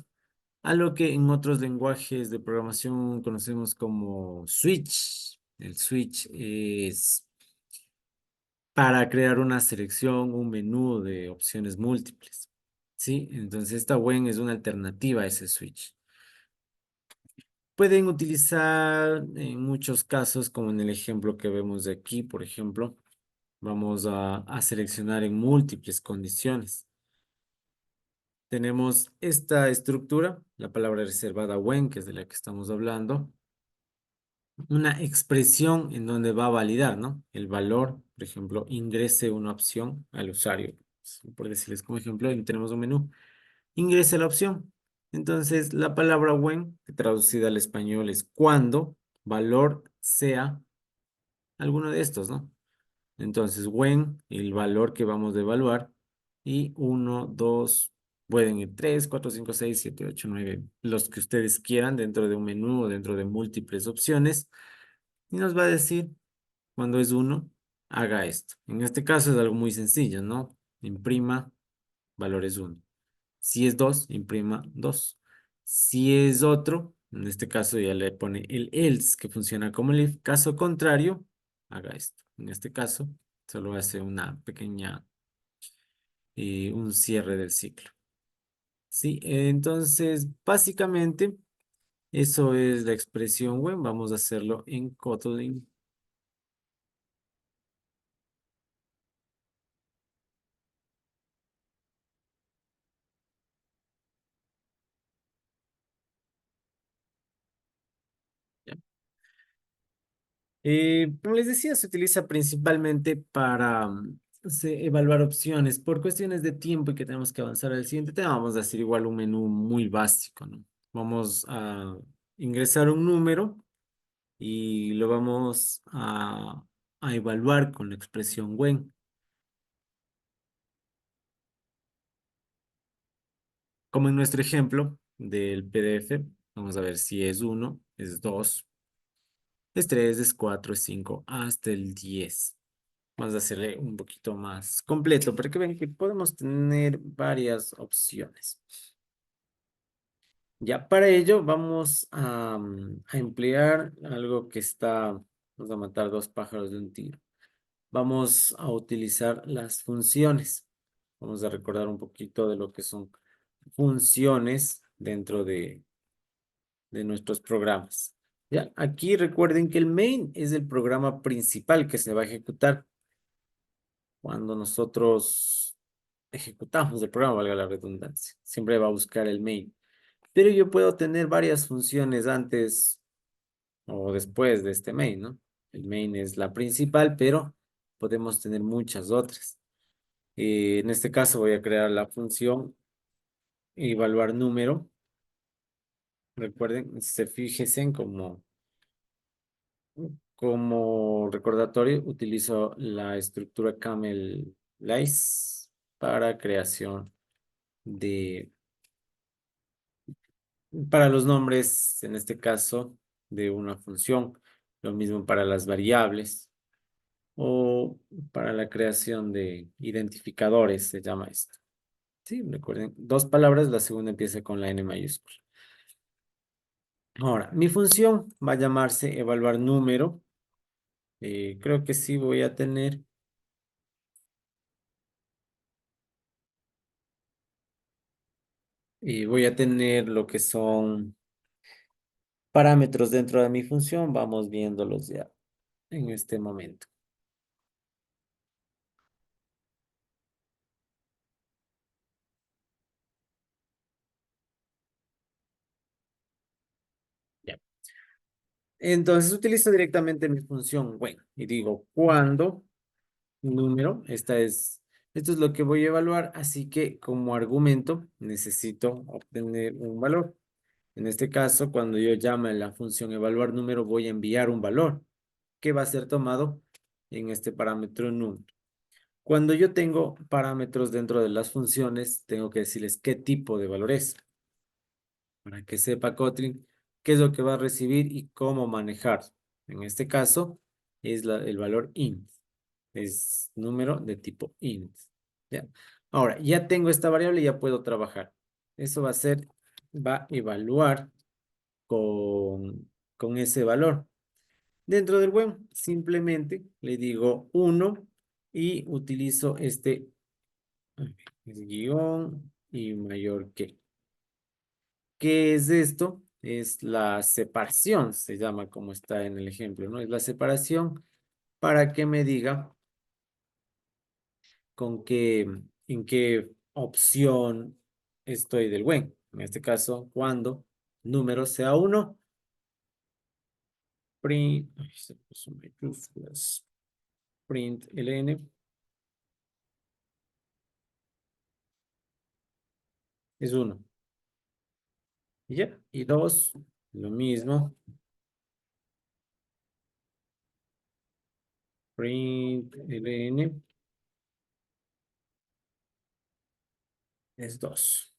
a lo que en otros lenguajes de programación conocemos como switch. El switch es para crear una selección, un menú de opciones múltiples. ¿Sí? Entonces esta when es una alternativa a ese switch. Pueden utilizar en muchos casos, como en el ejemplo que vemos de aquí, por ejemplo, vamos a seleccionar en múltiples condiciones. Tenemos esta estructura, la palabra reservada when, que es de la que estamos hablando. una expresión en donde va a validar, ¿no? El valor, por ejemplo, ingrese una opción al usuario. Por decirles como ejemplo, ahí tenemos un menú. Ingrese la opción. Entonces, la palabra when, traducida al español, es cuando valor sea alguno de estos, ¿no? Entonces, when, el valor que vamos a evaluar, y uno, dos, pueden ir 3, 4, 5, 6, 7, 8, 9, los que ustedes quieran dentro de un menú o dentro de múltiples opciones, y nos va a decir, cuando es uno, haga esto. En este caso es algo muy sencillo, ¿no? Imprima valores uno. Si es 2, imprima 2. Si es otro, en este caso ya le pone el else, que funciona como el if. Caso contrario, haga esto. En este caso, solo hace una pequeña, un cierre del ciclo. Sí, entonces, básicamente, eso es la expresión web. Vamos a hacerlo en Kotlin. ¿Ya? Como les decía, se utiliza principalmente para evaluar opciones. Por cuestiones de tiempo y que tenemos que avanzar al siguiente tema, vamos a hacer igual un menú muy básico, ¿no? Vamos a ingresar un número y lo vamos a evaluar con la expresión when. Como en nuestro ejemplo del PDF, vamos a ver si es uno, es 2, es 3, es 4, es 5, hasta el 10. Vamos a hacerle un poquito más completo para que vean que podemos tener varias opciones. Ya para ello vamos a emplear algo que está, vamos a matar dos pájaros de un tiro. Vamos a utilizar las funciones. Vamos a recordar un poquito de lo que son funciones dentro de nuestros programas. Ya, aquí recuerden que el main es el programa principal que se va a ejecutar cuando nosotros ejecutamos el programa, valga la redundancia. Siempre va a buscar el main. Pero yo puedo tener varias funciones antes o después de este main, ¿no? El main es la principal, pero podemos tener muchas otras. En este caso voy a crear la función evaluar número. Recuerden, se fíjense en como recordatorio, utilizo la estructura camel lice para creación de para los nombres, en este caso, de una función, lo mismo para las variables o para la creación de identificadores, se llama esto. Sí, recuerden, dos palabras, la segunda empieza con la N mayúscula. Ahora, mi función va a llamarse evaluar número. Creo que sí voy a tener, voy a tener lo que son parámetros dentro de mi función. Vamos viéndolos ya en este momento. Ya. Entonces utilizo directamente mi función when y digo cuando número, esto es lo que voy a evaluar, así que como argumento necesito obtener un valor. En este caso, cuando yo llame a la función evaluar número, voy a enviar un valor que va a ser tomado en este parámetro número. Cuando yo tengo parámetros dentro de las funciones, tengo que decirles qué tipo de valor es, para que sepa Kotlin qué es lo que va a recibir y cómo manejar. En este caso, es el valor int. Es número de tipo int. ¿Ya? Ahora, ya tengo esta variable y ya puedo trabajar. Eso va a evaluar con ese valor. Dentro del web, simplemente le digo 1 y utilizo este es guión y mayor que. ¿Qué es esto? Es la separación, se llama como está en el ejemplo, ¿no? Es la separación para que me diga en qué opción estoy del when. En este caso, cuando número sea uno, print, ahí se puso mayúsculas, print ln es uno. Y ya, y dos, lo mismo, print ln es dos.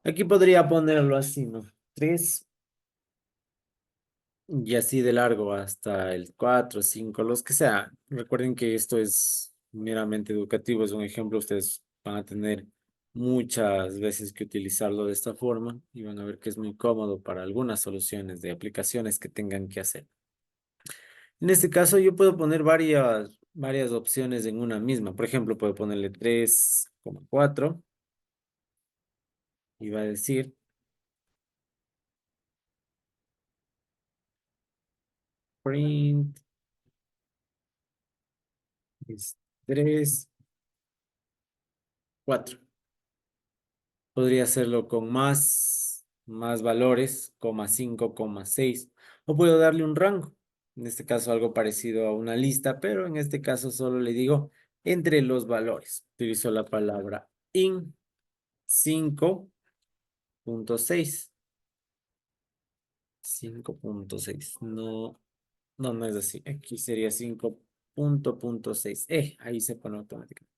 Aquí podría ponerlo así, ¿no? Tres y así de largo hasta el 4, 5, los que sea. Recuerden que esto es meramente educativo, es un ejemplo. Ustedes van a tener muchas veces que utilizarlo de esta forma y van a ver que es muy cómodo para algunas soluciones de aplicaciones que tengan que hacer. En este caso yo puedo poner varias opciones en una misma. Por ejemplo, puedo ponerle 3,4 y va a decir print es 3, 4. Podría hacerlo con más valores, coma 5, coma 6. O puedo darle un rango. En este caso algo parecido a una lista, pero en este caso solo le digo entre los valores. Utilizo la palabra in 5,6. 5,6. No, no, no es así. Aquí sería 5,6. Ahí se pone automáticamente.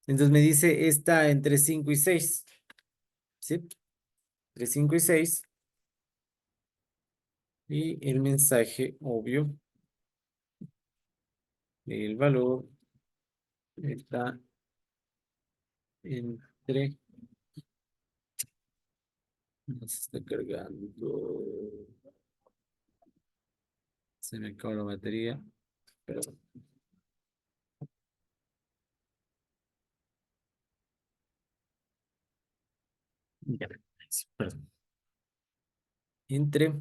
Entonces me dice está entre 5 y 6. ¿Sí? Entre 5 y 6. Y el mensaje obvio, el valor está entre, no se está cargando, se me acabó la batería, perdón. Ya, sí, perdón. Entre,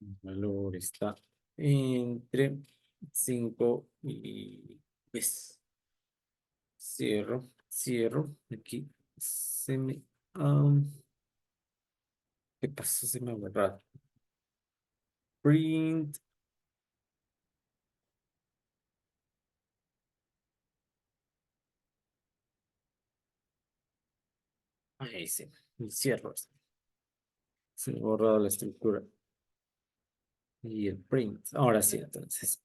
el valor está entre 5 y 10. Cierro, cierro, aquí se me, ¿qué pasó? Se me ha borrado. Print, ahí sí, y cierro. Se me ha borrado la estructura. Y el print. Ahora sí, entonces.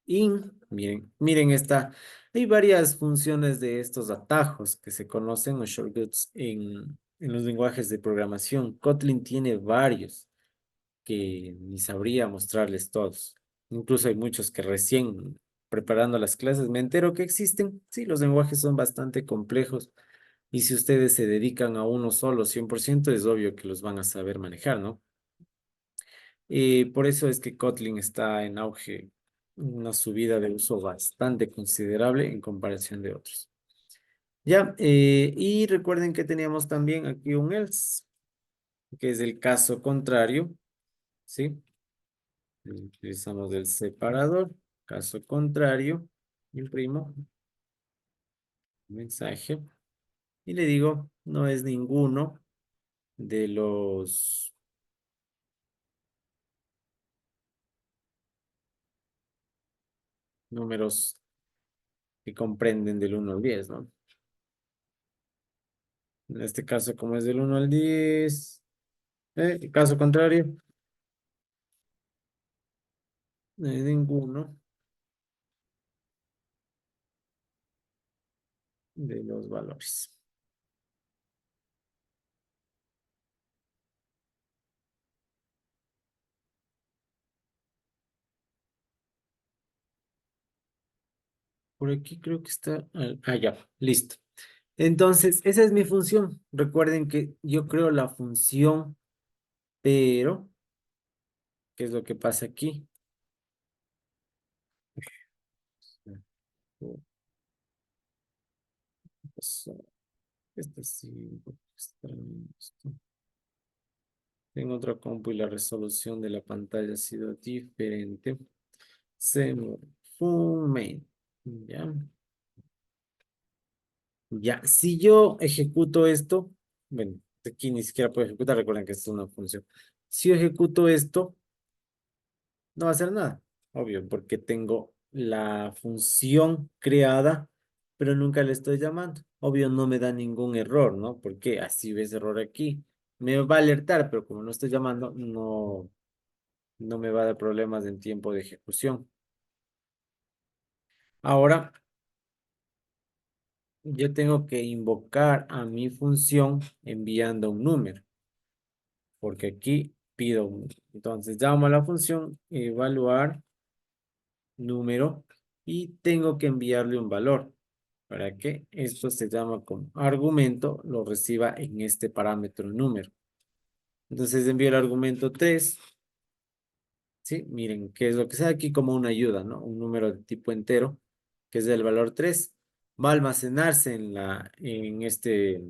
Miren esta. Hay varias funciones de estos atajos que se conocen o shortcuts en los lenguajes de programación. Kotlin tiene varios que ni sabría mostrarles todos. Incluso hay muchos que recién preparando las clases me entero que existen. Sí, los lenguajes son bastante complejos. Y si ustedes se dedican a uno solo 100% es obvio que los van a saber manejar, ¿no? Por eso es que Kotlin está en auge, una subida de uso bastante considerable en comparación de otros. Ya, y recuerden que teníamos también aquí un else, que es el caso contrario, ¿sí? Utilizamos el separador, caso contrario, imprimo mensaje y le digo, no es ninguno de los números que comprenden del 1 al 10, ¿no? En este caso, como es del 1 al 10, caso contrario, no hay ninguno de los valores. Por aquí creo que está. Ya, listo. Entonces, esa es mi función. Recuerden que yo creo la función, pero, ¿qué es lo que pasa aquí? Esto sí, un poco extraño esto. Tengo otra compu y la resolución de la pantalla ha sido diferente. Se me fume. Ya. Ya, si yo ejecuto esto, bueno. Aquí ni siquiera puedo ejecutar, recuerden que esto es una función. Si yo ejecuto esto, no va a hacer nada, obvio, porque tengo la función creada, pero nunca le estoy llamando. Obvio, no me da ningún error, ¿no? Porque así ves error aquí. Me va a alertar, pero como no estoy llamando, no me va a dar problemas en tiempo de ejecución. Ahora, yo tengo que invocar a mi función enviando un número, porque aquí pido un número. Entonces, llamo a la función evaluar número y tengo que enviarle un valor para que esto se llama como argumento, lo reciba en este parámetro número. Entonces envío el argumento 3. ¿Sí? Miren, qué es lo que sea aquí como una ayuda, ¿no? Un número de tipo entero, que es del valor 3 va a almacenarse en este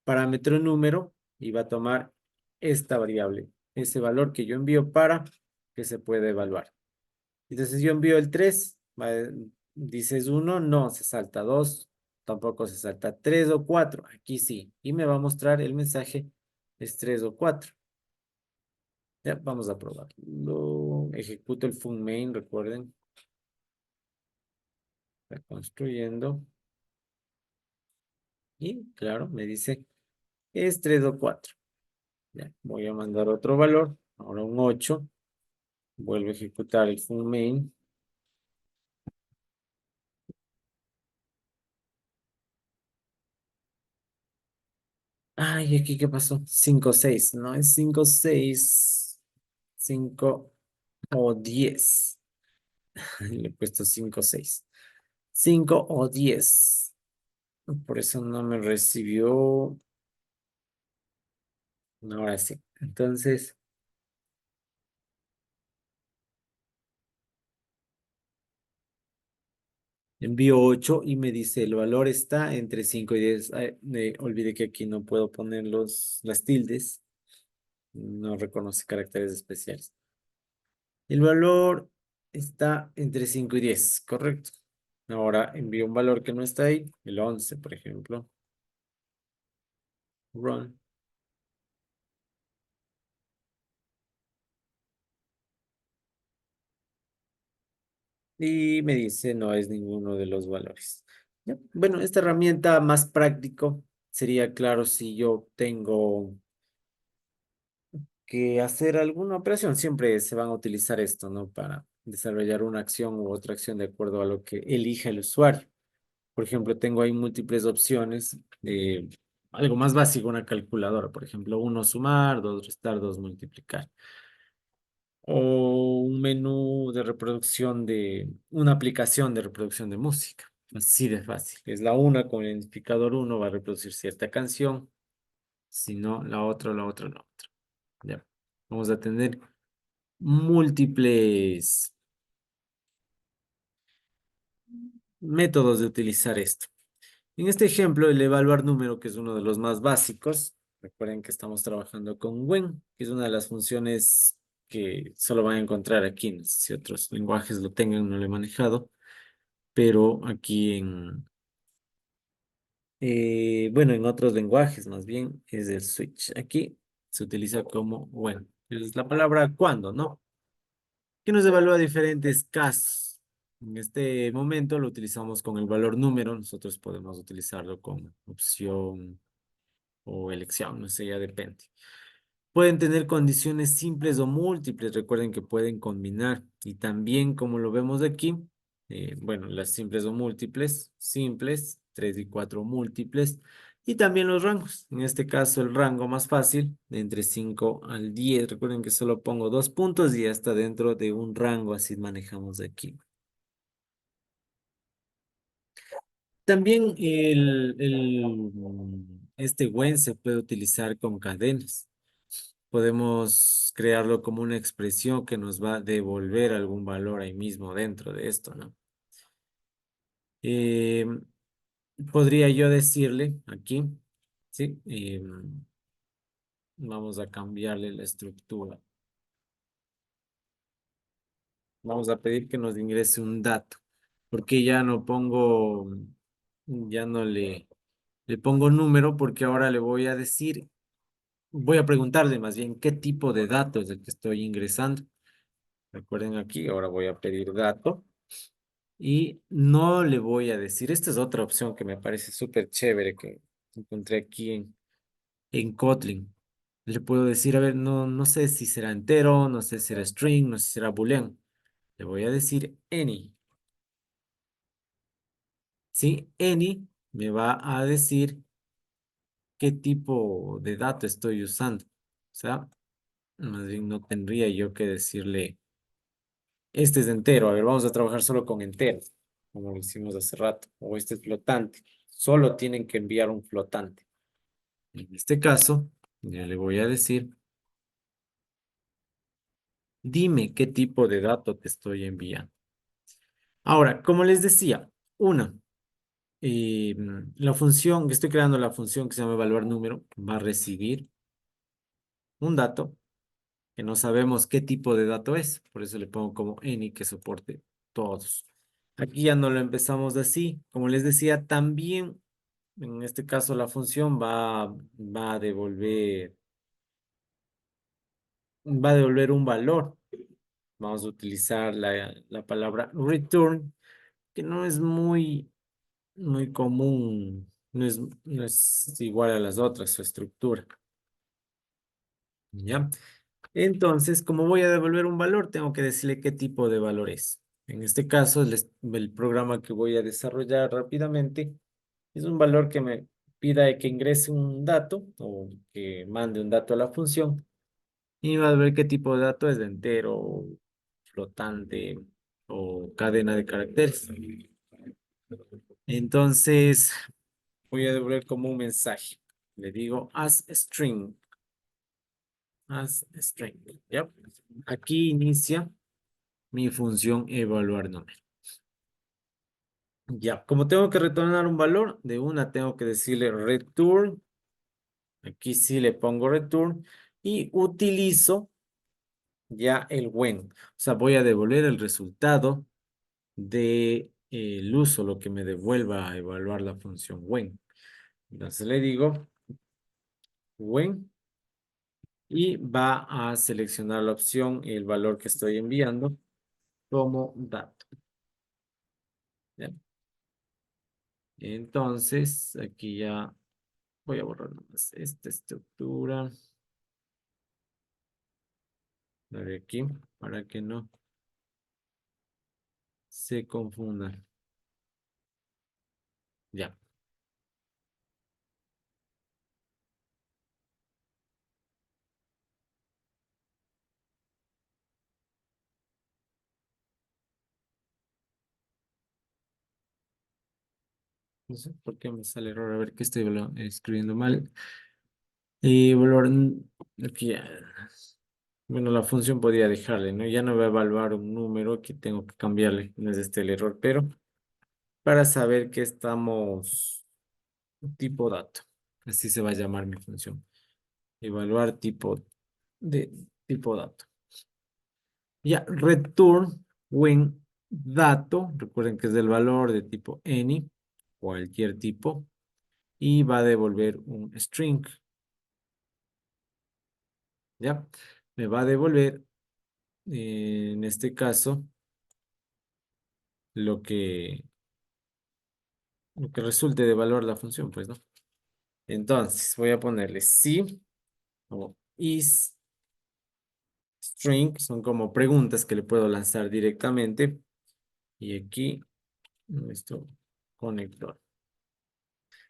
parámetro número y va a tomar esta variable, ese valor que yo envío para que se pueda evaluar. Entonces yo envío el 3, dices uno, no, se salta 2, tampoco se salta 3 o 4, aquí sí, y me va a mostrar el mensaje, es 3 o 4. Ya, vamos a probarlo. Ejecuto el fun main, recuerden, está construyendo. Y claro, me dice, es 3 o 4. Ya, voy a mandar otro valor, ahora un 8. Vuelvo a ejecutar el fun main. Ay, aquí, ¿qué pasó? 5 6, no es 5 6, 5 o 10. Le he puesto 5 6. 5 o 10. Por eso no me recibió. No, ahora sí. Entonces, envío 8 y me dice el valor está entre 5 y 10. Ay, olvidé que aquí no puedo poner las tildes. No reconoce caracteres especiales. El valor está entre 5 y 10, correcto. Ahora envío un valor que no está ahí, el 11, por ejemplo. Run. Y me dice no es ninguno de los valores. Ya, bueno, esta herramienta más práctico sería claro si yo tengo que hacer alguna operación. Siempre se van a utilizar esto, ¿no? Para desarrollar una acción u otra acción de acuerdo a lo que elija el usuario. Por ejemplo, tengo ahí múltiples opciones de algo más básico, una calculadora. Por ejemplo, uno sumar, dos restar, dos multiplicar. O un menú de reproducción de una aplicación de reproducción de música. Así de fácil. Es la una con el identificador uno va a reproducir cierta canción, si no, la otra, la otra, la otra. Ya. Vamos a tener múltiples métodos de utilizar esto. En este ejemplo, el evaluar número, que es uno de los más básicos, recuerden que estamos trabajando con when, que es una de las funciones que solo van a encontrar aquí. No sé si otros lenguajes lo tengan, no lo he manejado, pero aquí bueno, en otros lenguajes más bien es el switch. Aquí se utiliza como when. Es la palabra cuando, ¿no? Que nos evalúa diferentes casos. En este momento lo utilizamos con el valor número. Nosotros podemos utilizarlo con opción o elección, no sé, ya depende. Pueden tener condiciones simples o múltiples, recuerden que pueden combinar. Y también, como lo vemos aquí, bueno, las simples o múltiples, simples, 3 y 4 múltiples. Y también los rangos. En este caso, el rango más fácil, de entre 5 al 10. Recuerden que solo pongo 2 puntos y ya está dentro de un rango, así manejamos aquí. También este when se puede utilizar con cadenas. Podemos crearlo como una expresión que nos va a devolver algún valor ahí mismo dentro de esto, ¿no? Eh, podría yo decirle aquí, ¿sí? Vamos a cambiarle la estructura. Vamos a pedir que nos ingrese un dato, porque ya no pongo, ya no le Le pongo número porque ahora le voy a preguntarle más bien qué tipo de dato es el que estoy ingresando. Recuerden aquí, ahora voy a pedir dato y no le voy a decir, esta es otra opción que me parece súper chévere que encontré aquí en Kotlin. Le puedo decir, a ver, no sé si será entero, no sé si será string, no sé si será boolean. Le voy a decir any. ¿Sí? Any me va a decir qué tipo de dato estoy usando. O sea, más bien no tendría yo que decirle, este es entero. A ver, vamos a trabajar solo con enteros, como lo hicimos hace rato. O este es flotante. Solo tienen que enviar un flotante. En este caso, ya le voy a decir, dime qué tipo de dato te estoy enviando. Ahora, como les decía, una, la función, que estoy creando la función que se llama evaluar número, va a recibir un dato que no sabemos qué tipo de dato es. Por eso le pongo como any que soporte todos. Aquí ya no lo empezamos así. Como les decía, también en este caso la función va a devolver un valor. Vamos a utilizar la palabra return, que no es muy común, no es igual a las otras, su estructura. ¿Ya? Entonces, como voy a devolver un valor, tengo que decirle qué tipo de valor es. En este caso, el programa que voy a desarrollar rápidamente es un valor que me pida que ingrese un dato o que mande un dato a la función y va a ver qué tipo de dato es de entero, flotante o cadena de caracteres. Entonces, voy a devolver como un mensaje. Le digo as string. ¿Ya? Aquí inicia mi función evaluar número. Ya, como tengo que retornar un valor, de una tengo que decirle return. Aquí sí le pongo return y utilizo ya el when. O sea, voy a devolver el resultado de el uso, lo que me devuelva a evaluar la función when. Entonces le digo when y va a seleccionar la opción y el valor que estoy enviando como dato. ¿Ya? Entonces, aquí ya voy a borrar nomás esta estructura. La de aquí, para que no se confunda. Ya. No sé por qué me sale error. A ver qué estoy escribiendo mal. Y valor. Aquí ya. Bueno, la función podría dejarle, ¿no? Ya no va a evaluar un número que tengo que cambiarle. No es este el error, pero para saber que estamos tipo dato. Así se va a llamar mi función. Evaluar de tipo dato. Ya, return when dato, recuerden que es del valor de tipo any, cualquier tipo, y va a devolver un string, ¿ya? Me va a devolver, en este caso, lo que, lo que resulte de valor la función, pues, ¿no? Entonces, voy a ponerle si o is string, son como preguntas que le puedo lanzar directamente, y aquí nuestro conector.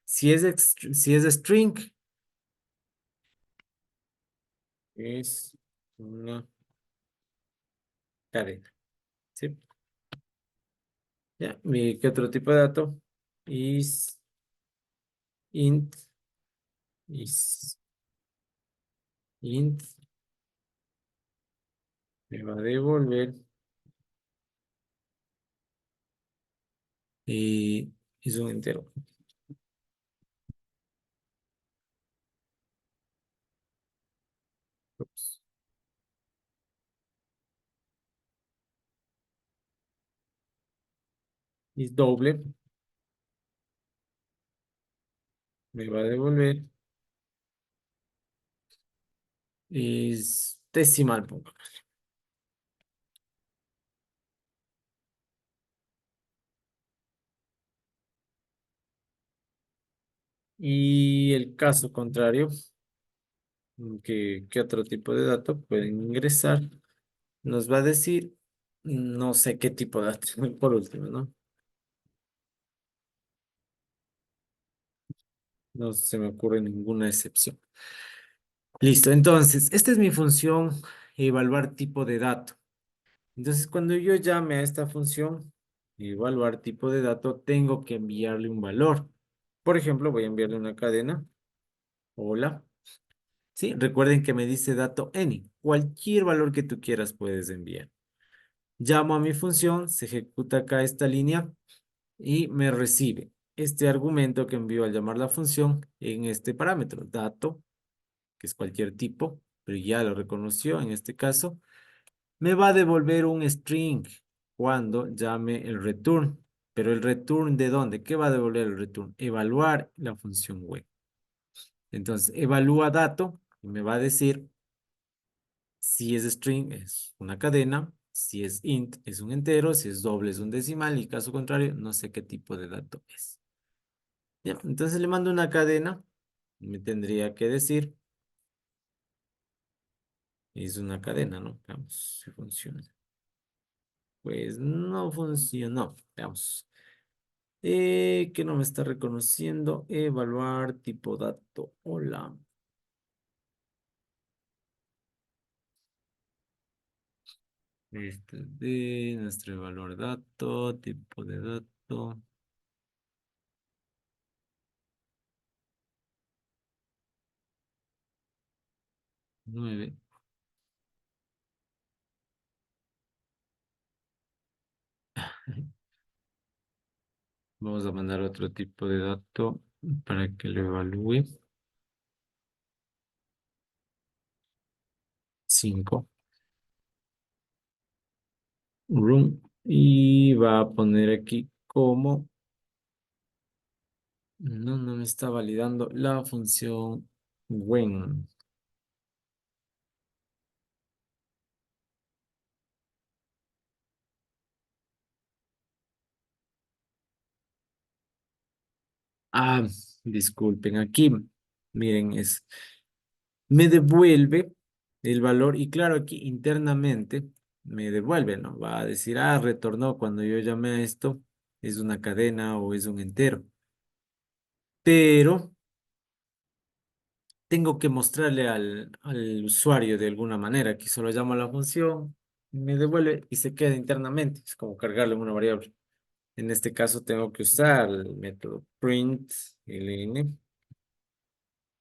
Si es string, es una cadena. ¿Sí? Ya, ¿qué otro tipo de dato? Is int, is int, me va a devolver y es un entero. Ups. Es doble. Me va a devolver es decimal, pongo. Y el caso contrario, ¿qué otro tipo de dato pueden ingresar? Nos va a decir, no sé qué tipo de dato, por último, ¿no? No se me ocurre ninguna excepción. Listo, entonces, esta es mi función, evaluar tipo de dato. Entonces, cuando yo llame a esta función, evaluar tipo de dato, tengo que enviarle un valor. Por ejemplo, voy a enviarle una cadena. Hola. Sí, recuerden que me dice dato any. Cualquier valor que tú quieras puedes enviar. Llamo a mi función, se ejecuta acá esta línea y me recibe este argumento que envío al llamar la función en este parámetro, dato, que es cualquier tipo, pero ya lo reconoció en este caso. Me va a devolver un string cuando llame el return. Pero el return ¿de dónde? ¿Qué va a devolver el return? Evaluar la función web. Entonces, evalúa dato y me va a decir si es string es una cadena, si es int es un entero, si es doble es un decimal y caso contrario, no sé qué tipo de dato es. Ya, entonces le mando una cadena, me tendría que decir, es una cadena, ¿no? Veamos si funciona. Pues no funcionó. Veamos. Que no me está reconociendo. Evaluar tipo dato. Hola. Este de nuestro evaluar dato, tipo de dato. 9. Vamos a mandar otro tipo de dato para que lo evalúe. 5. Room. Y va a poner aquí como. No me está validando la función when. Ah, disculpen, aquí, miren, me devuelve el valor y claro, aquí internamente me devuelve, ¿no? Va a decir, retornó cuando yo llamé a esto, es una cadena o es un entero. Pero tengo que mostrarle al usuario de alguna manera. Aquí solo llamo a la función, me devuelve y se queda internamente. Es como cargarle una variable. En este caso tengo que usar el método print ln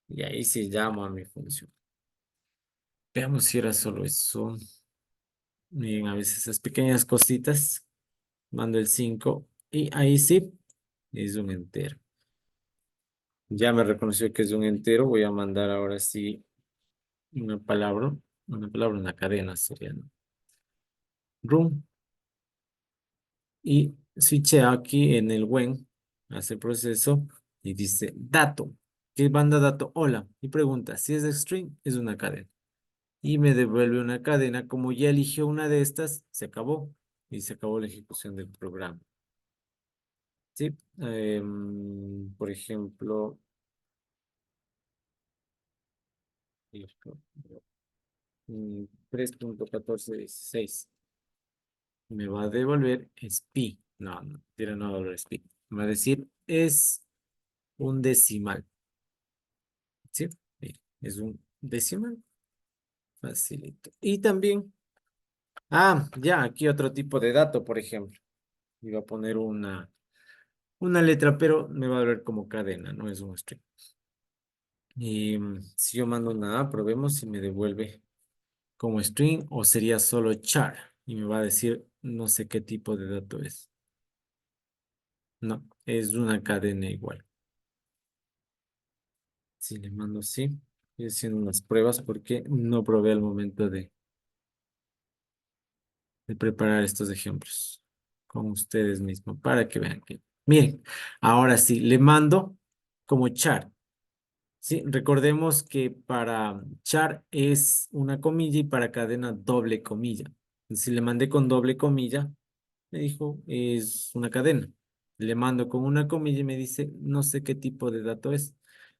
y ahí sí llamo a mi función. Veamos si era solo eso. Miren, a veces esas pequeñas cositas, mando el 5 y ahí sí es un entero. Ya me reconoció que es un entero. Voy a mandar ahora sí una cadena sería, ¿no? Room y switché aquí en el when, hace el proceso y dice dato. ¿Qué banda dato? Hola. Y pregunta, si es de string, es una cadena. Y me devuelve una cadena. Como ya eligió una de estas, se acabó. Y se acabó la ejecución del programa. ¿Sí? Por ejemplo, 3.1416 me va a devolver es pi. No, tiene no devolver es pi. Me va a decir es un decimal. ¿Sí? Mira, es un decimal. Facilito. Y también, ya, aquí otro tipo de dato, por ejemplo. Iba a poner una letra, pero me va a ver como cadena, no es un string. Y si yo mando una A, probemos si me devuelve como string o sería solo char. Y me va a decir no sé qué tipo de dato es. No, es una cadena igual. Si le mando sí, estoy haciendo unas pruebas porque no probé al momento de preparar estos ejemplos con ustedes mismos para que vean que, miren, ahora sí, le mando como char. Sí, recordemos que para char es una comilla y para cadena doble comilla. Si le mandé con doble comilla, me dijo es una cadena. Le mando con una comilla y me dice no sé qué tipo de dato es.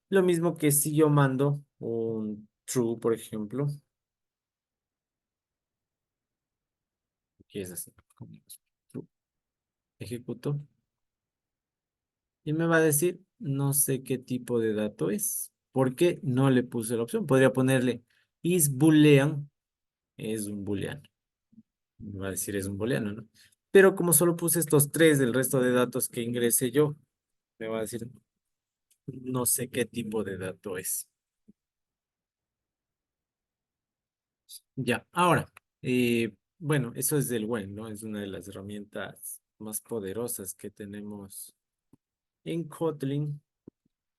Lo mismo que si yo mando un true, por ejemplo, que es así, true, ejecuto y me va a decir no sé qué tipo de dato es. ¿Por qué no le puse la opción? Podría ponerle is boolean, es un booleano. Me va a decir es un booleano, ¿no? Pero como solo puse estos tres del resto de datos que ingresé yo, me va a decir no sé qué tipo de dato es. Ya, ahora, bueno, eso es del WEN, ¿no? Es una de las herramientas más poderosas que tenemos en Kotlin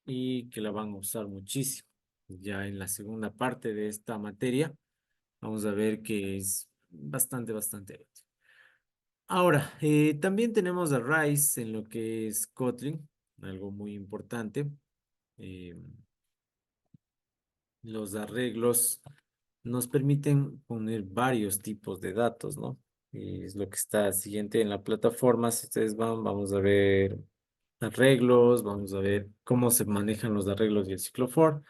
y que la van a usar muchísimo. Ya en la segunda parte de esta materia, vamos a ver que es bastante útil. Ahora, también tenemos a Rise en lo que es Kotlin, algo muy importante. Eh, los arreglos nos permiten poner varios tipos de datos, ¿no? Y es lo que está siguiente en la plataforma. Si ustedes van, vamos a ver arreglos, vamos a ver cómo se manejan los arreglos y el ciclo for,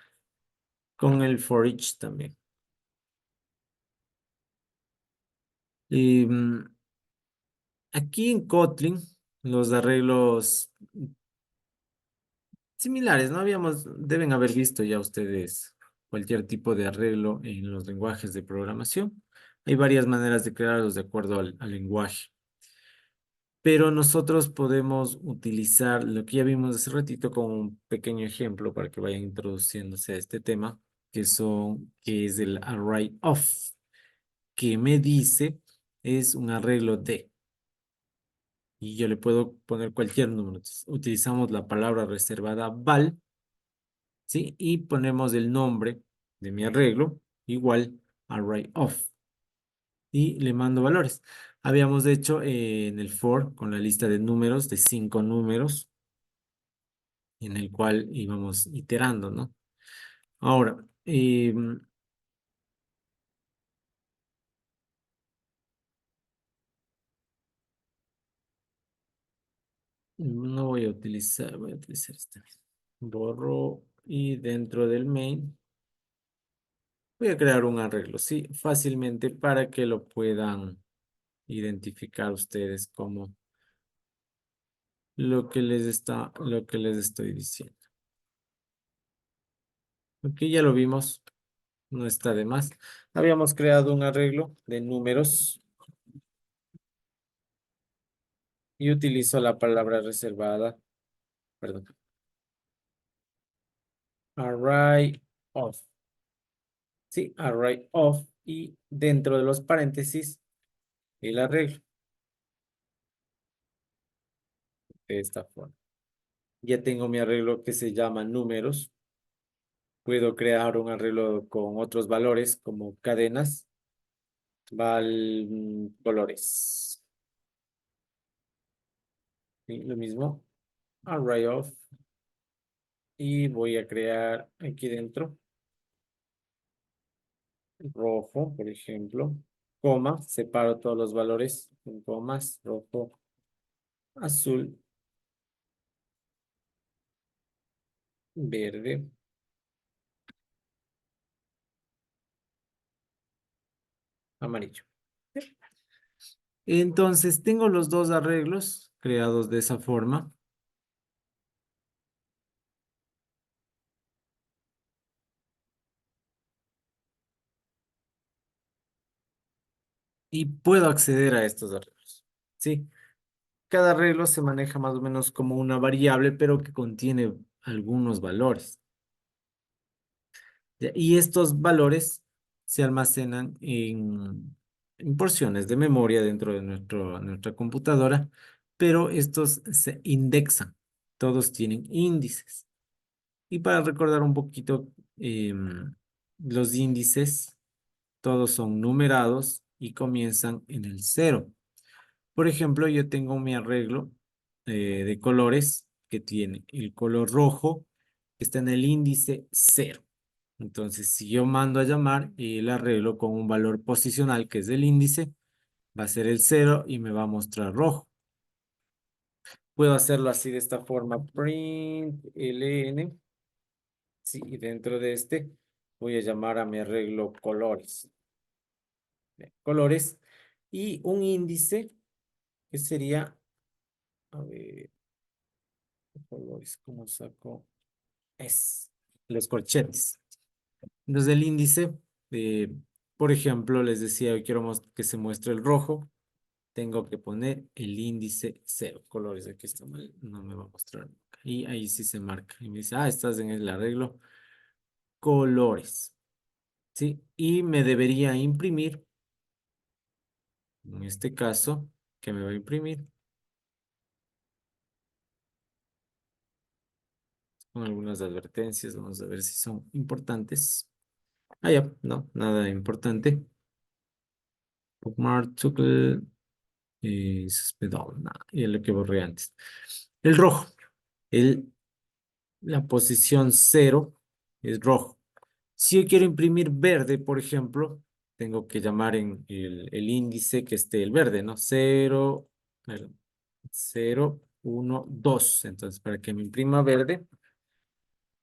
con el for each también. Y, aquí en Kotlin, los arreglos similares, ¿no? Deben haber visto ya ustedes cualquier tipo de arreglo en los lenguajes de programación. Hay varias maneras de crearlos de acuerdo al lenguaje. Pero nosotros podemos utilizar lo que ya vimos hace ratito como un pequeño ejemplo para que vayan introduciéndose a este tema, que es el array of, que me dice es un arreglo de, y yo le puedo poner cualquier número. Entonces, utilizamos la palabra reservada val, ¿sí? Y ponemos el nombre de mi arreglo igual array of y le mando valores. Habíamos hecho en el for con la lista de números de 5 números en el cual íbamos iterando, ¿no? Ahora, no voy a utilizar este mismo. Borro y dentro del main voy a crear un arreglo, sí, fácilmente para que lo puedan identificar ustedes como lo que les estoy diciendo. Aquí ya lo vimos, no está de más. Habíamos creado un arreglo de números y utilizo la palabra reservada, perdón, array of. Sí, array of y dentro de los paréntesis el arreglo de esta forma. Ya tengo mi arreglo que se llama números. Puedo crear un arreglo con otros valores como cadenas, colores. Y lo mismo, array of y voy a crear aquí dentro rojo, por ejemplo, coma, separo todos los valores en comas, rojo, azul, verde, amarillo. Entonces, tengo los dos arreglos creados de esa forma y puedo acceder a estos arreglos. Sí, cada arreglo se maneja más o menos como una variable, pero que contiene algunos valores. Ya, y estos valores se almacenan en porciones de memoria dentro de nuestra computadora, pero estos se indexan. Todos tienen índices. Y para recordar un poquito, los índices, todos son numerados y comienzan en el cero. Por ejemplo, yo tengo mi arreglo de colores que tiene el color rojo, que está en el índice 0. Entonces, si yo mando a llamar y el arreglo con un valor posicional que es el índice, va a ser el 0 y me va a mostrar rojo. Puedo hacerlo así de esta forma, print ln, sí, y dentro de este voy a llamar a mi arreglo colores. Bien, colores y un índice que sería, a ver, colores, ¿cómo saco? Es los corchetes. Entonces el índice, eh, por ejemplo, les decía, yo quiero que se muestre el rojo, tengo que poner el índice 0. Colores, aquí está mal, no me va a mostrar. Y ahí sí se marca. Y me dice, estás en el arreglo colores. ¿Sí? Y me debería imprimir, en este caso, que me va a imprimir con algunas advertencias. Vamos a ver si son importantes. Ya, no, nada importante. Bookmark, Tuckle, suspendado, nada, y es lo que borré antes. El rojo, el, la posición 0 es rojo. Si yo quiero imprimir verde, por ejemplo, tengo que llamar en el índice que esté el verde, ¿no? 0, 0, 1, 2. Entonces, para que me imprima verde,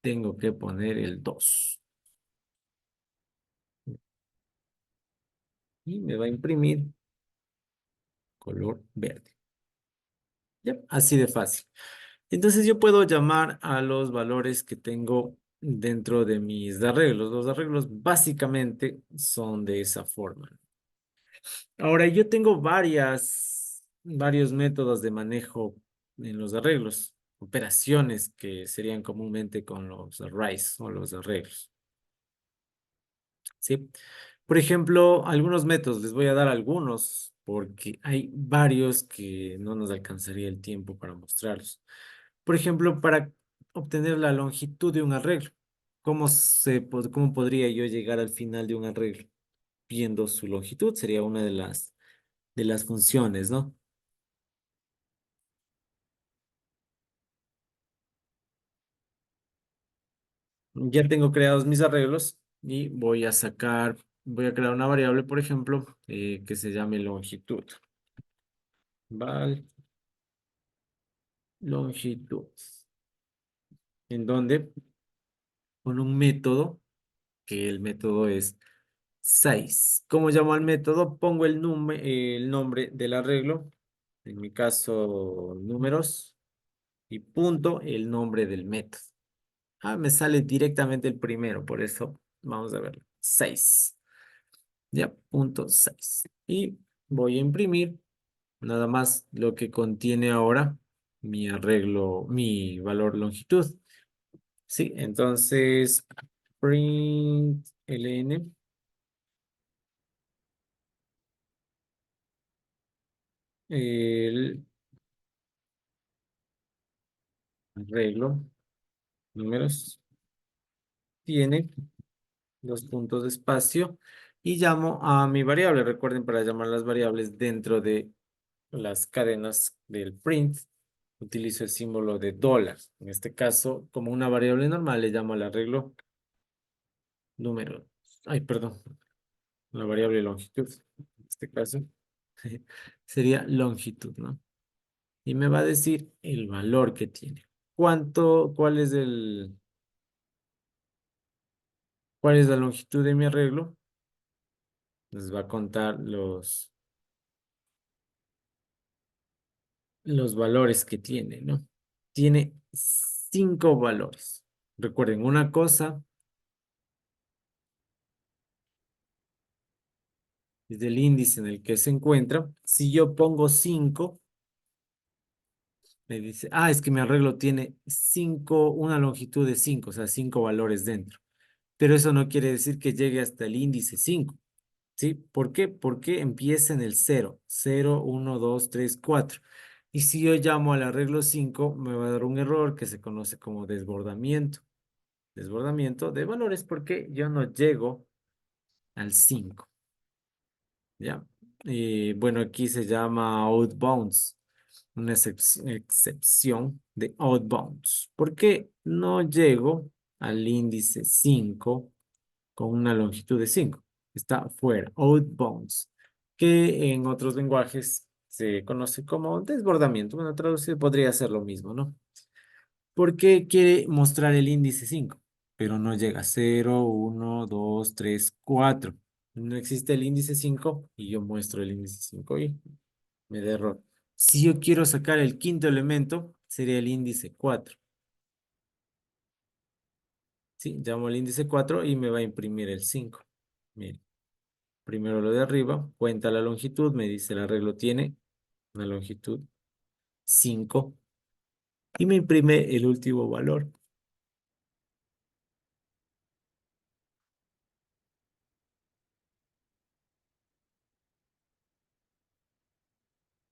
tengo que poner el 2. Y me va a imprimir color verde. Ya, así de fácil. Entonces yo puedo llamar a los valores que tengo dentro de mis arreglos. Los arreglos básicamente son de esa forma. Ahora, yo tengo varios métodos de manejo en los arreglos, operaciones que serían comúnmente con los arrays o los arreglos. ¿Sí? Por ejemplo, algunos métodos, les voy a dar algunos porque hay varios que no nos alcanzaría el tiempo para mostrarlos. Por ejemplo, para obtener la longitud de un arreglo, ¿cómo podría yo llegar al final de un arreglo? Viendo su longitud, sería una de las funciones, ¿no? Ya tengo creados mis arreglos y voy a crear una variable, por ejemplo, que se llame longitud. Val longitud, en donde con un método, que el método es size. ¿Cómo llamo al método? Pongo el nombre del arreglo, en mi caso números, y punto el nombre del método. Me sale directamente el primero, por eso vamos a verlo. 6. Ya, punto 6. Y voy a imprimir nada más lo que contiene ahora mi arreglo, mi valor longitud. Sí, entonces print ln el arreglo números tiene los puntos de espacio y llamo a mi variable. Recuerden, para llamar las variables dentro de las cadenas del print, utilizo el símbolo de dólar. En este caso, como una variable normal, le llamo al arreglo número. Ay, perdón, la variable longitud. En este caso, sería longitud, ¿no? Y me va a decir el valor que tiene. ¿Cuál es la longitud de mi arreglo? Les va a contar los valores que tiene, ¿no? Tiene 5 valores. Recuerden una cosa, es el índice en el que se encuentra. Si yo pongo 5, me dice, es que mi arreglo tiene una longitud de 5, o sea, 5 valores dentro. Pero eso no quiere decir que llegue hasta el índice 5. ¿Sí? ¿Por qué? Porque empieza en el 0, 0, 1, 2, 3, 4. Y si yo llamo al arreglo 5, me va a dar un error que se conoce como desbordamiento. Desbordamiento de valores porque yo no llego al 5. ¿Ya? Bueno, aquí se llama outbounds. una excepción de outbounds. ¿Por qué no llego al índice 5 con una longitud de 5? Está fuera, outbounds, que en otros lenguajes se conoce como desbordamiento. Bueno, traducido podría ser lo mismo, ¿no? ¿Por qué quiere mostrar el índice 5? Pero no llega a 0, 1, 2, 3, 4. No existe el índice 5 y yo muestro el índice 5 y me da error. Si yo quiero sacar el quinto elemento, sería el índice 4. Sí, llamo el índice 4 y me va a imprimir el 5. Miren, primero lo de arriba, cuenta la longitud, me dice el arreglo tiene una longitud 5 y me imprime el último valor.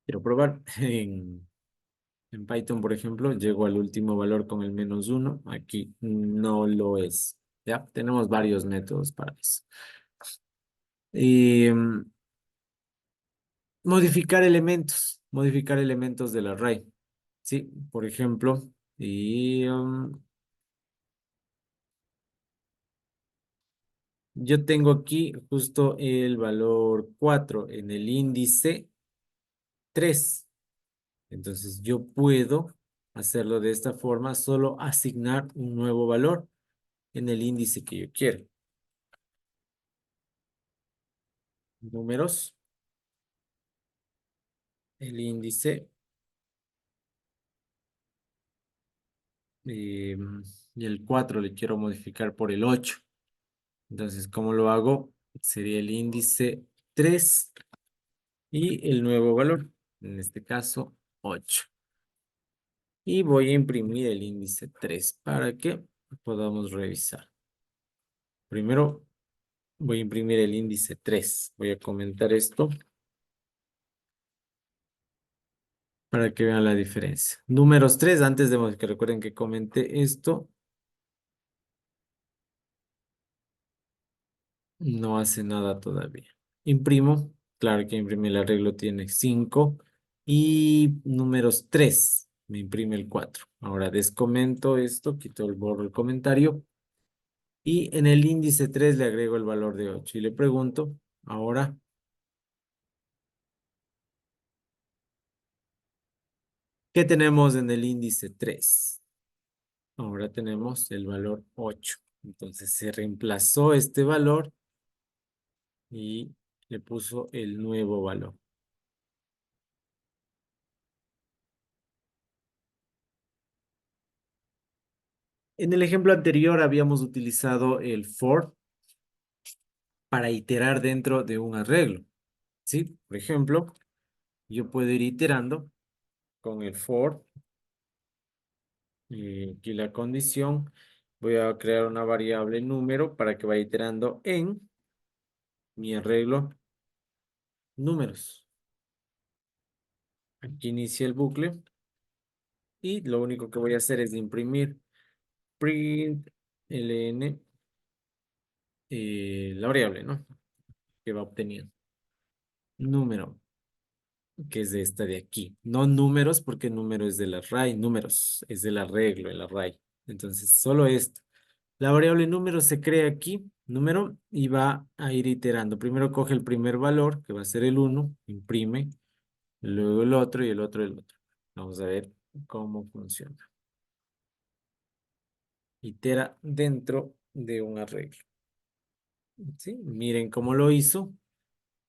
Quiero probar en Python, por ejemplo, llego al último valor con el -1. Aquí no lo es. Ya, tenemos varios métodos para eso. Y modificar elementos del array. Sí, por ejemplo, y yo tengo aquí justo el valor 4 en el índice 3. Entonces yo puedo hacerlo de esta forma, solo asignar un nuevo valor en el índice que yo quiero. Números, el índice, eh, y el 4 le quiero modificar por el 8. Entonces, ¿cómo lo hago? Sería el índice 3 y el nuevo valor, en este caso 8. Y voy a imprimir el índice 3 para que podamos revisar. Primero voy a imprimir el índice 3. Voy a comentar esto para que vean la diferencia. Números 3, antes de que recuerden que comenté esto, no hace nada todavía. Imprimo, claro que imprimir el arreglo tiene 5 y números 3, me imprime el 4. Ahora descomento esto, quito el borro el comentario y en el índice 3 le agrego el valor de 8 y le pregunto, ahora, ¿qué tenemos en el índice 3? Ahora tenemos el valor 8. Entonces se reemplazó este valor y le puso el nuevo valor. En el ejemplo anterior habíamos utilizado el for para iterar dentro de un arreglo, ¿sí? Por ejemplo, yo puedo ir iterando con el for, y aquí la condición, voy a crear una variable número para que vaya iterando en mi arreglo números. Aquí inicia el bucle y lo único que voy a hacer es imprimir print ln, la variable, ¿no? Que va obteniendo. Número, que es de esta de aquí. No números, porque número es del array, números es del arreglo, el array. Entonces, solo esto. La variable número se crea aquí, número, y va a ir iterando. Primero coge el primer valor, que va a ser el 1, imprime, luego el otro y el otro el otro. Vamos a ver cómo funciona. Itera dentro de un arreglo. ¿Sí? Miren cómo lo hizo.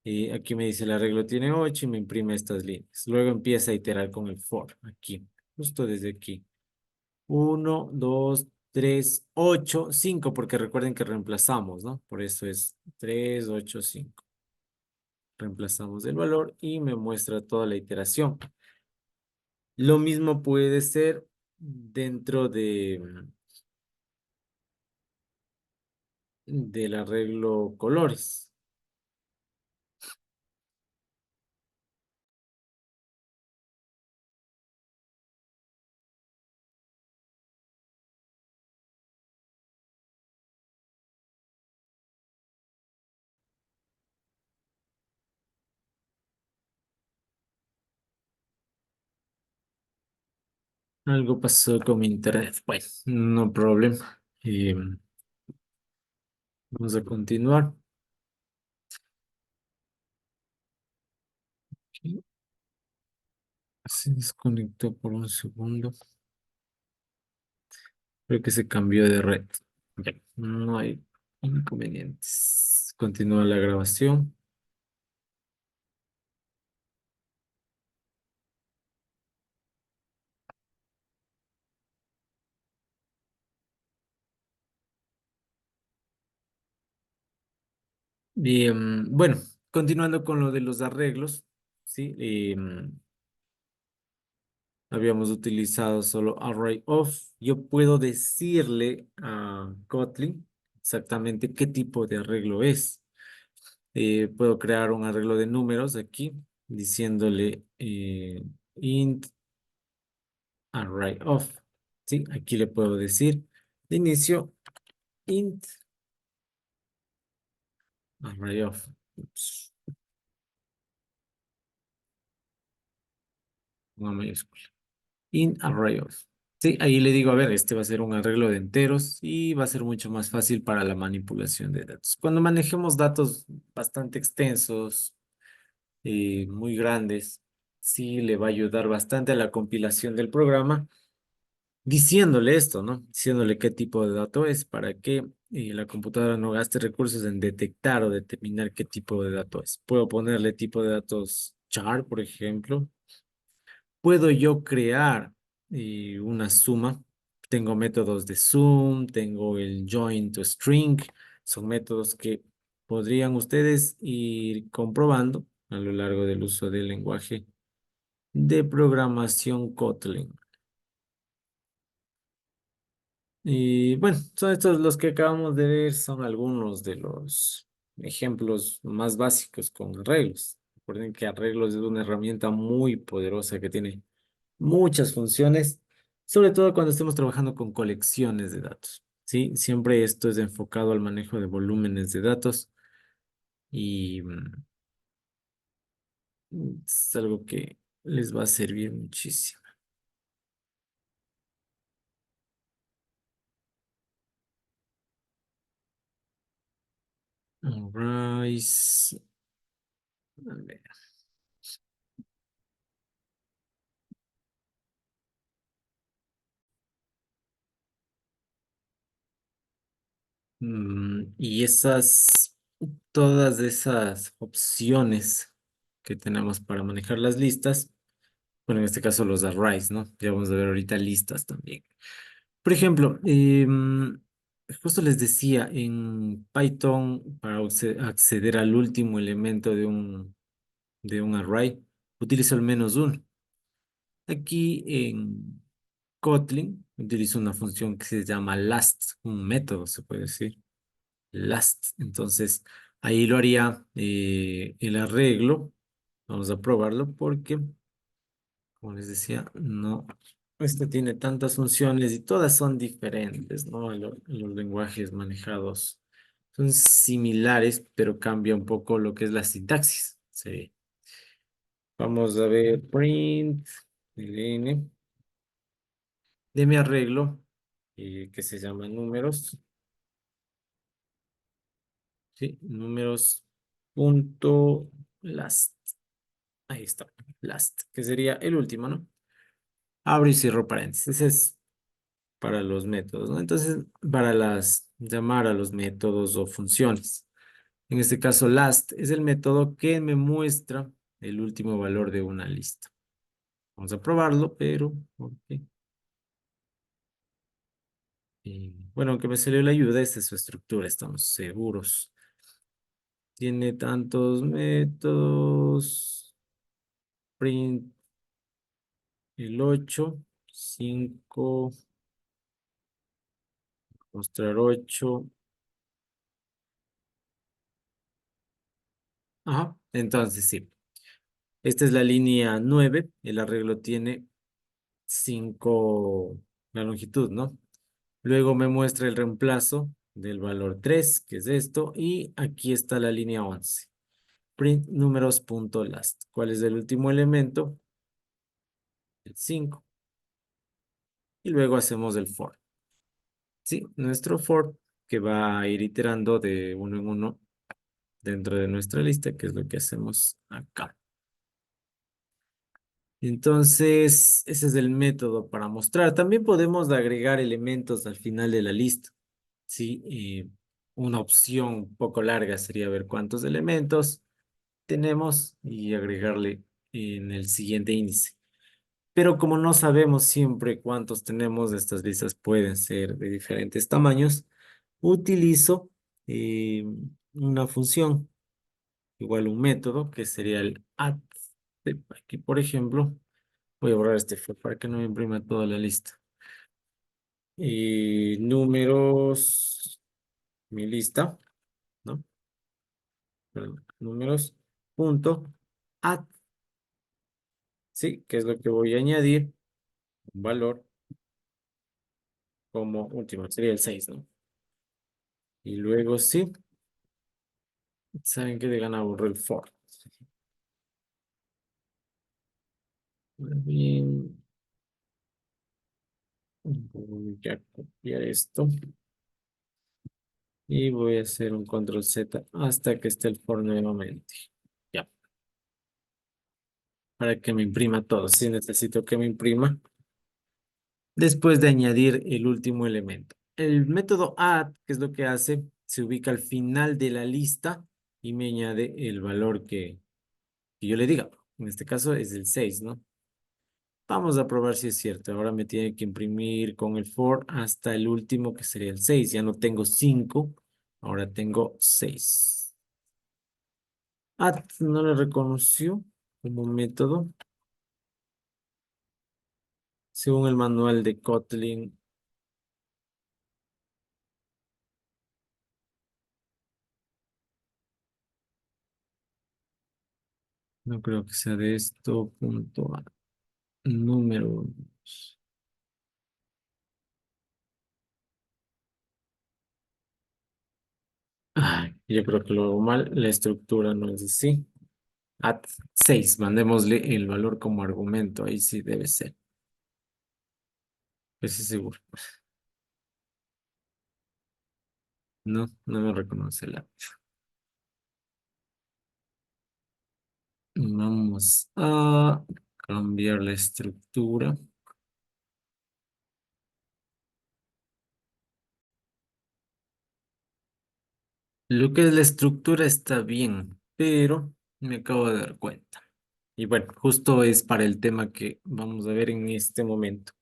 Y aquí me dice el arreglo tiene 8 y me imprime estas líneas. Luego empieza a iterar con el for, aquí, justo desde aquí. 1, 2, 3, 8, 5, porque recuerden que reemplazamos, ¿no? Por eso es 3, 8, 5. Reemplazamos el valor y me muestra toda la iteración. Lo mismo puede ser dentro del arreglo colores. Algo pasó con mi internet. Bueno, no problema. Vamos a continuar. Ok, se desconectó por un segundo. Creo que se cambió de red. Ya, no hay inconvenientes. Continúa la grabación. Bien, bueno, continuando con lo de los arreglos, ¿sí? Habíamos utilizado solo array of. Yo puedo decirle a Kotlin exactamente qué tipo de arreglo es. Puedo crear un arreglo de números aquí, diciéndole int array of. ¿Sí? Aquí le puedo decir de inicio int array of. Ups, una mayúscula. Int array of. Sí, ahí le digo, a ver, este va a ser un arreglo de enteros y va a ser mucho más fácil para la manipulación de datos. Cuando manejemos datos bastante extensos y muy grandes, sí le va a ayudar bastante a la compilación del programa, diciéndole esto, ¿no? Diciéndole qué tipo de dato es para que la computadora no gaste recursos en detectar o determinar qué tipo de dato es. Puedo ponerle tipo de datos char, por ejemplo. Puedo yo crear una suma. Tengo métodos de sum, tengo el join to string. Son métodos que podrían ustedes ir comprobando a lo largo del uso del lenguaje de programación Kotlin. Y bueno, son estos los que acabamos de ver, son algunos de los ejemplos más básicos con arreglos. Recuerden que arreglos es una herramienta muy poderosa que tiene muchas funciones, sobre todo cuando estemos trabajando con colecciones de datos. ¿Sí? Siempre esto es enfocado al manejo de volúmenes de datos y es algo que les va a servir muchísimo. Alright. A ver. Y todas esas opciones que tenemos para manejar las listas, bueno, en este caso los arrays, ¿no? Ya vamos a ver ahorita listas también. Por ejemplo, justo les decía, en Python, para acceder al último elemento de un array, utilizo el menos uno. Aquí en Kotlin utilizo una función que se llama last, un método, se puede decir. Last. Entonces, ahí lo haría el arreglo. Vamos a probarlo porque, como les decía, no, este tiene tantas funciones y todas son diferentes, ¿no? Los lenguajes manejados son similares, pero cambia un poco lo que es la sintaxis. Sí. Vamos a ver print, ln, de mi arreglo, que se llama números. Sí, números punto last. Ahí está, last, que sería el último, ¿no? Abro y cierro paréntesis. Ese es para los métodos, ¿no? Entonces, para llamar a los métodos o funciones. En este caso, last es el método que me muestra el último valor de una lista. Vamos a probarlo, pero, ok. Bueno, aunque me salió la ayuda, esta es su estructura, estamos seguros. Tiene tantos métodos. Print el 8 5 mostrar 8. Ajá, entonces sí. Esta es la línea 9. El arreglo tiene 5 la longitud, ¿no? Luego me muestra el reemplazo del valor 3 que es esto, y aquí está la línea 11. Print números.last. ¿Cuál es el último elemento? El 5. y luego hacemos el for. Sí, nuestro for que va a ir iterando de uno en uno dentro de nuestra lista, que es lo que hacemos acá. Entonces, ese es el método para mostrar. También podemos agregar elementos al final de la lista. Sí, y una opción un poco larga sería ver cuántos elementos tenemos y agregarle en el siguiente índice. Pero como no sabemos siempre cuántos tenemos, estas listas pueden ser de diferentes tamaños, utilizo eh, una función, igual un método, que sería el add. Aquí, por ejemplo, voy a borrar este for para que no me imprima toda la lista. Y números, mi lista, ¿no? Perdón, números, punto, add, sí, que es lo que voy a añadir, un valor como último, sería el 6, ¿no? Y luego sí, saben que de gana borro el for. Muy bien, voy a copiar esto y voy a hacer un control Z hasta que esté el for nuevamente. Ya, para que me imprima todo. Sí, necesito que me imprima después de añadir el último elemento. El método add, que es lo que hace, se ubica al final de la lista y me añade el valor que yo le diga. En este caso es el 6, ¿no? Vamos a probar si es cierto. Ahora me tiene que imprimir con el for hasta el último que sería el 6. Ya no tengo 5, ahora tengo 6. Add no lo reconoció como método. Según el manual de Kotlin, no creo que sea de esto. Punto A. Números. Ay, yo creo que lo hago mal. La estructura no es así. At 6, mandémosle el valor como argumento. Ahí sí debe ser. Pues es seguro. No, no me reconoce la. Vamos a cambiar la estructura. Lo que es la estructura está bien, pero me acabo de dar cuenta. Y bueno, justo es para el tema que vamos a ver en este momento.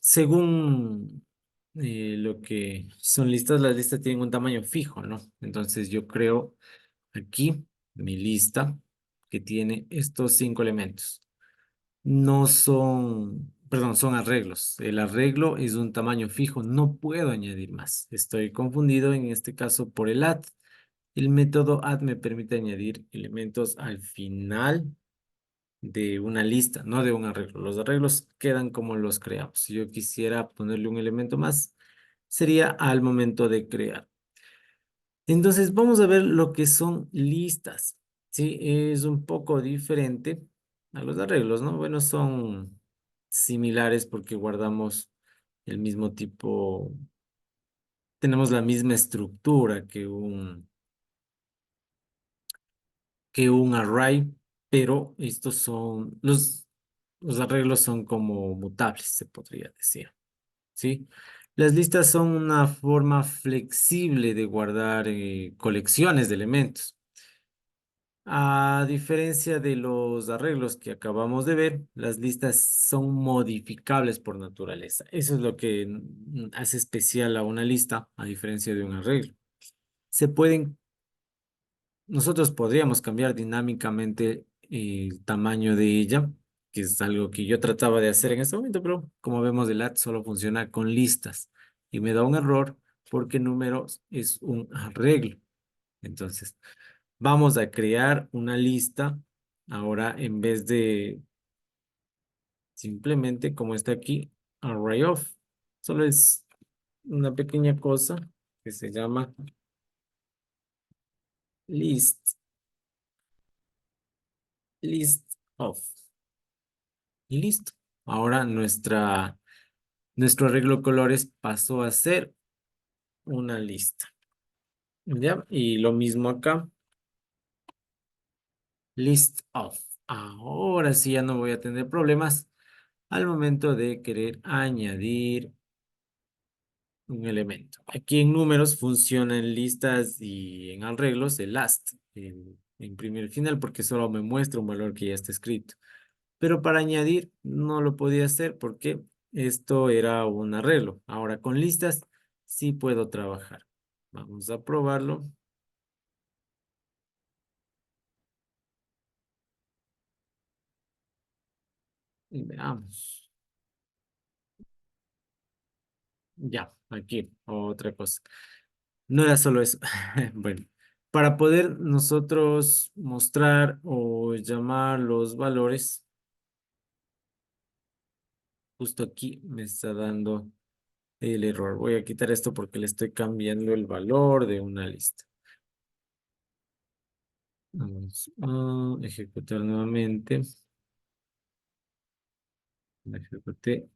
Según lo que son listas, las listas tienen un tamaño fijo, ¿no? Entonces yo creo aquí mi lista que tiene estos 5 elementos. No son, perdón, son arreglos. El arreglo es un tamaño fijo, no puedo añadir más. Estoy confundido en este caso por el add. El método add me permite añadir elementos al final de una lista, no de un arreglo. Los arreglos quedan como los creamos. Si yo quisiera ponerle un elemento más, sería al momento de crear. Entonces, vamos a ver lo que son listas. Sí, es un poco diferente a los arreglos, ¿no? Bueno, son similares porque guardamos el mismo tipo, tenemos la misma estructura que un array, pero estos son, los arreglos son como mutables, se podría decir, ¿sí? Las listas son una forma flexible de guardar colecciones de elementos. A diferencia de los arreglos que acabamos de ver, las listas son modificables por naturaleza. Eso es lo que hace especial a una lista, a diferencia de un arreglo. Se pueden, nosotros podríamos cambiar dinámicamente el tamaño de ella, que es algo que yo trataba de hacer en este momento, pero como vemos, el add solo funciona con listas y me da un error porque números es un arreglo. Entonces, vamos a crear una lista. Ahora, en vez de simplemente como está aquí, array of, solo es una pequeña cosa que se llama list, list of. Y listo. Ahora nuestro arreglo de colores pasó a ser una lista. ¿Ya? Y lo mismo acá, list of. Ahora sí ya no voy a tener problemas al momento de querer añadir un elemento. Aquí en números funciona en listas y en arreglos el last, el imprimir el final, porque solo me muestra un valor que ya está escrito. Pero para añadir no lo podía hacer porque esto era un arreglo. Ahora con listas sí puedo trabajar. Vamos a probarlo. Y veamos. Ya, aquí otra cosa. No era solo eso. Bueno, para poder nosotros mostrar o llamar los valores, justo aquí me está dando el error. Voy a quitar esto porque le estoy cambiando el valor de una lista. Vamos a ejecutar nuevamente. La ejecuté.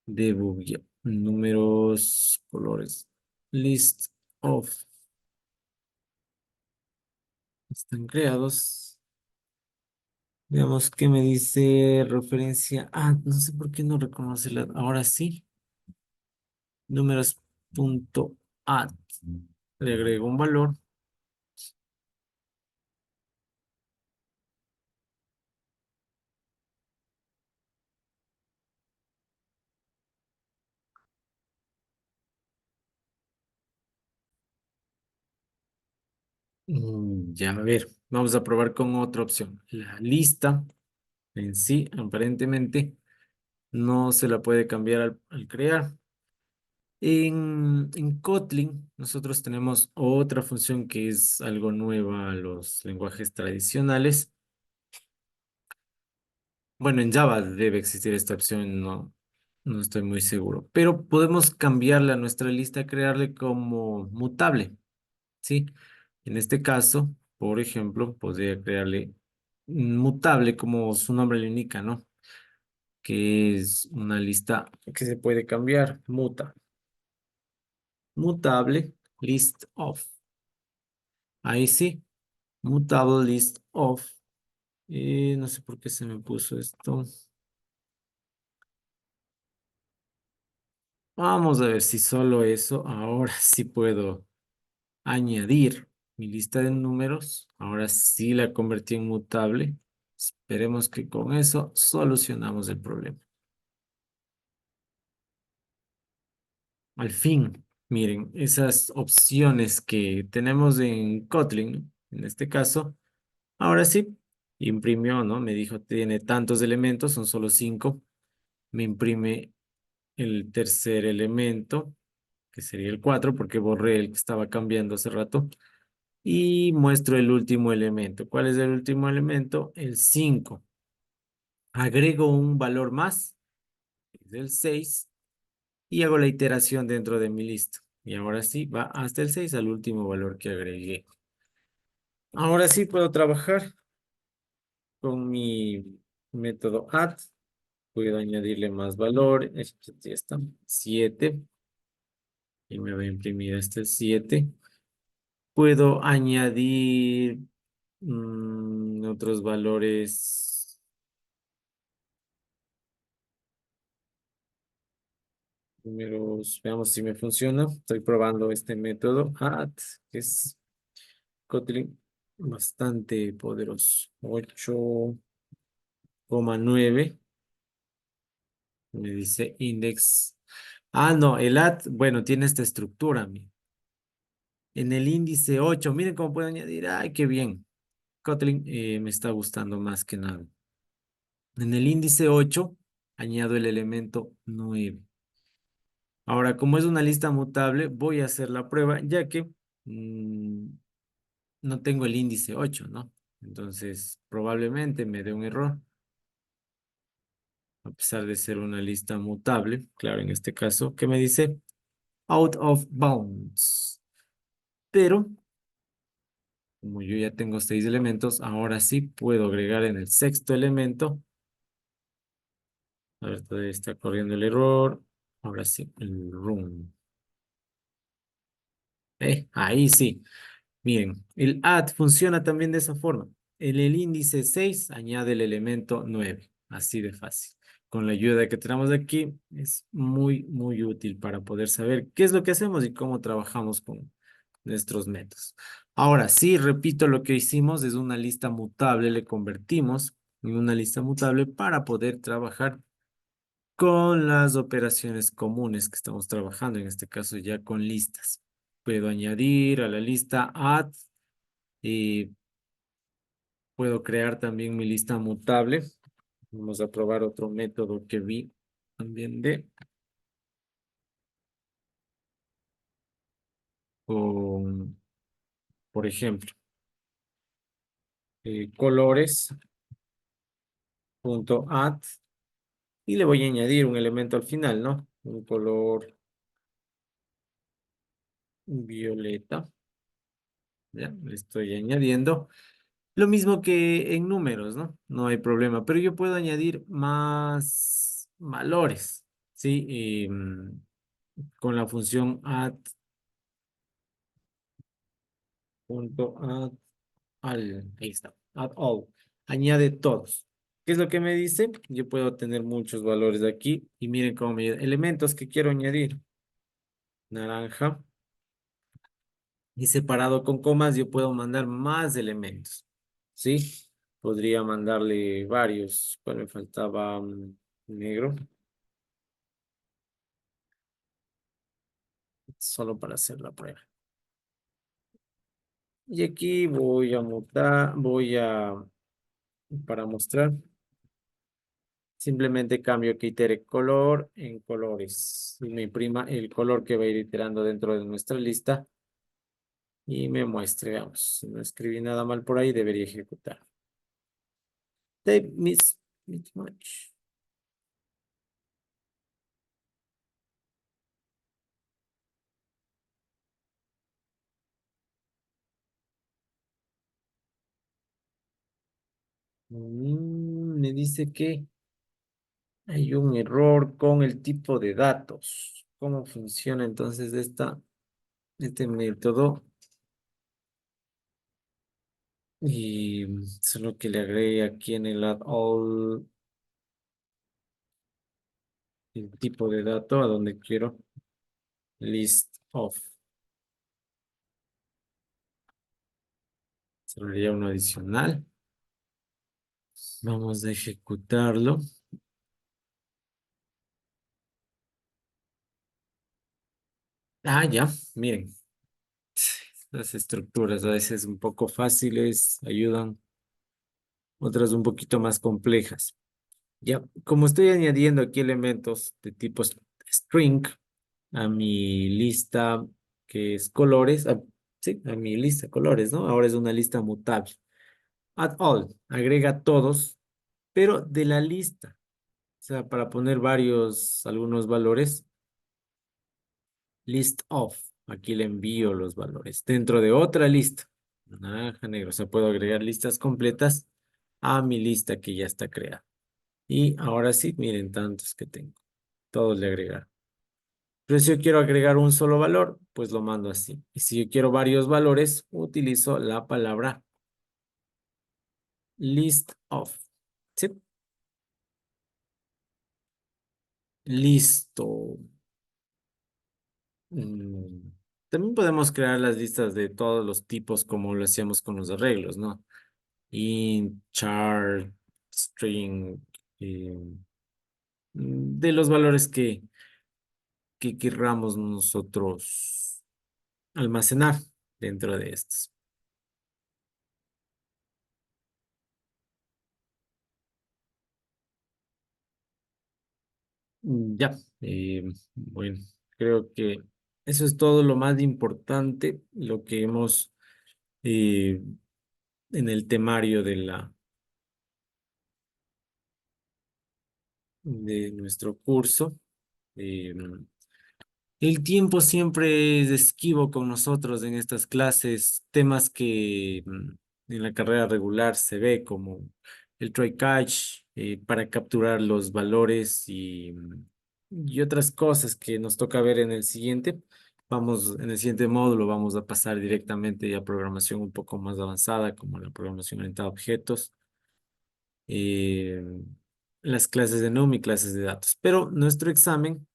Debug. Ya. Números, colores. List of. Están creados. Veamos qué me dice referencia. No sé por qué no reconoce la. Ahora sí. Números punto add. Le agrego un valor. Ya, a ver. Vamos a probar con otra opción. La lista en sí, aparentemente, no se la puede cambiar al crear. En Kotlin, nosotros tenemos otra función que es algo nueva a los lenguajes tradicionales. Bueno, en Java debe existir esta opción, no estoy muy seguro. Pero podemos cambiarle a nuestra lista, crearle como mutable, ¿sí? En este caso, por ejemplo, podría crearle un mutable como su nombre le indica, ¿no? Que es una lista que se puede cambiar, mutable, list of. Ahí sí. Mutable list of. No sé por qué se me puso esto. Vamos a ver si solo eso. Ahora sí puedo añadir mi lista de números. Ahora sí la convertí en mutable. Esperemos que con eso solucionamos el problema. Al fin, miren, esas opciones que tenemos en Kotlin, ¿no? En este caso, ahora sí, imprimió, ¿no? Me dijo, tiene tantos elementos, son solo 5. Me imprime el tercer elemento, que sería el 4 porque borré el que estaba cambiando hace rato. Y muestro el último elemento. ¿Cuál es el último elemento? El 5. Agrego un valor más, que es el 6, y hago la iteración dentro de mi lista. Y ahora sí, va hasta el 6 al último valor que agregué. Ahora sí puedo trabajar con mi método add. Puedo añadirle más valor. Esto ya está. 7. Y me va a imprimir hasta el 7. Puedo añadir otros valores, números, veamos si me funciona. Estoy probando este método add, que es Kotlin, bastante poderoso. 8,9. Me dice index. No, el add, bueno, tiene esta estructura. En el índice 8, miren cómo puedo añadir. Ay, qué bien. Kotlin me está gustando más que nada. En el índice 8 añado el elemento 9. Ahora, como es una lista mutable, voy a hacer la prueba ya que mm, no tengo el índice 8, ¿no? Entonces, probablemente me dé un error, a pesar de ser una lista mutable. Claro, en este caso, que me dice out of bounds. Pero, como yo ya tengo 6 elementos, ahora sí puedo agregar en el sexto elemento A ver, todavía está corriendo el error. Ahora sí, el room. Ahí sí. Miren, el add funciona también de esa forma. En el índice 6 añade el elemento 9. Así de fácil. Con la ayuda que tenemos de aquí, es muy, muy útil para poder saber qué es lo que hacemos y cómo trabajamos con nuestros métodos. Ahora, sí, repito, lo que hicimos es una lista mutable, le convertimos en una lista mutable para poder trabajar con las operaciones comunes que estamos trabajando, en este caso ya con listas. Puedo añadir a la lista add y puedo crear también mi lista mutable. Vamos a probar otro método que vi también con, por ejemplo, colores.add y le voy a añadir un elemento al final, ¿no? Un color violeta. Ya, le estoy añadiendo. Lo mismo que en números, ¿no? No hay problema, pero yo puedo añadir más valores, ¿sí? Con la función add.add ahí está, add all, añade todos. ¿Qué es lo que me dice? Yo puedo tener muchos valores aquí y miren cómo me elementos que quiero añadir. Naranja y separado con comas yo puedo mandar más elementos, ¿sí? Podría mandarle varios. ¿Cuál me faltaba? Negro, solo para hacer la prueba. Y aquí voy a mutar, para mostrar, simplemente cambio que itere color en colores. Y me imprima el color que va a ir iterando dentro de nuestra lista y me muestre, vamos, si no escribí nada mal por ahí, debería ejecutar. Type mismatch. Me dice que hay un error con el tipo de datos. ¿Cómo funciona entonces este método? Y solo que le agregue aquí en el add all el tipo de dato a donde quiero list of. Sería uno adicional. Vamos a ejecutarlo. Ah, ya, miren. Las estructuras a veces un poco fáciles ayudan, otras un poquito más complejas. Ya, como estoy añadiendo aquí elementos de tipo string a mi lista que es colores, sí, a mi lista colores, ¿no? Ahora es una lista mutable. Add all, agrega todos, pero de la lista. O sea, para poner algunos valores, list of. Aquí le envío los valores dentro de otra lista. Naranja, negro. O sea, puedo agregar listas completas a mi lista que ya está creada. Y ahora sí, miren tantos que tengo. Todos le agregar. Pero si yo quiero agregar un solo valor, pues lo mando así. Y si yo quiero varios valores, utilizo la palabra list of. ¿Sí? Listo. Mm, También podemos crear las listas de todos los tipos como lo hacíamos con los arreglos, ¿no? Int, char, string, eh, de los valores que querramos nosotros almacenar dentro de estos. Ya, bueno, creo que eso es todo lo más importante, lo que hemos eh, en el temario de nuestro curso. Eh, el tiempo siempre es esquivo con nosotros en estas clases, temas que en la carrera regular se ve como el try catch, para capturar los valores y otras cosas que nos toca ver en el siguiente. Vamos, en el siguiente módulo vamos a pasar directamente a programación un poco más avanzada, como la programación orientada a objetos, eh, las clases de NUM y clases de datos. Pero nuestro examen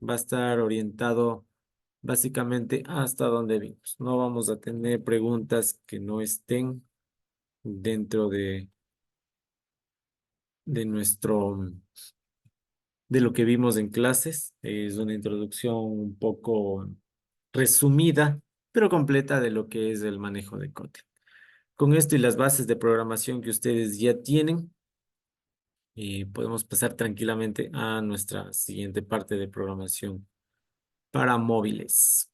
va a estar orientado básicamente hasta donde vimos. No vamos a tener preguntas que no estén dentro de de lo que vimos en clases. Es una introducción un poco resumida, pero completa de lo que es el manejo de Kotlin. Con esto y las bases de programación que ustedes ya tienen, podemos pasar tranquilamente a nuestra siguiente parte de programación para móviles.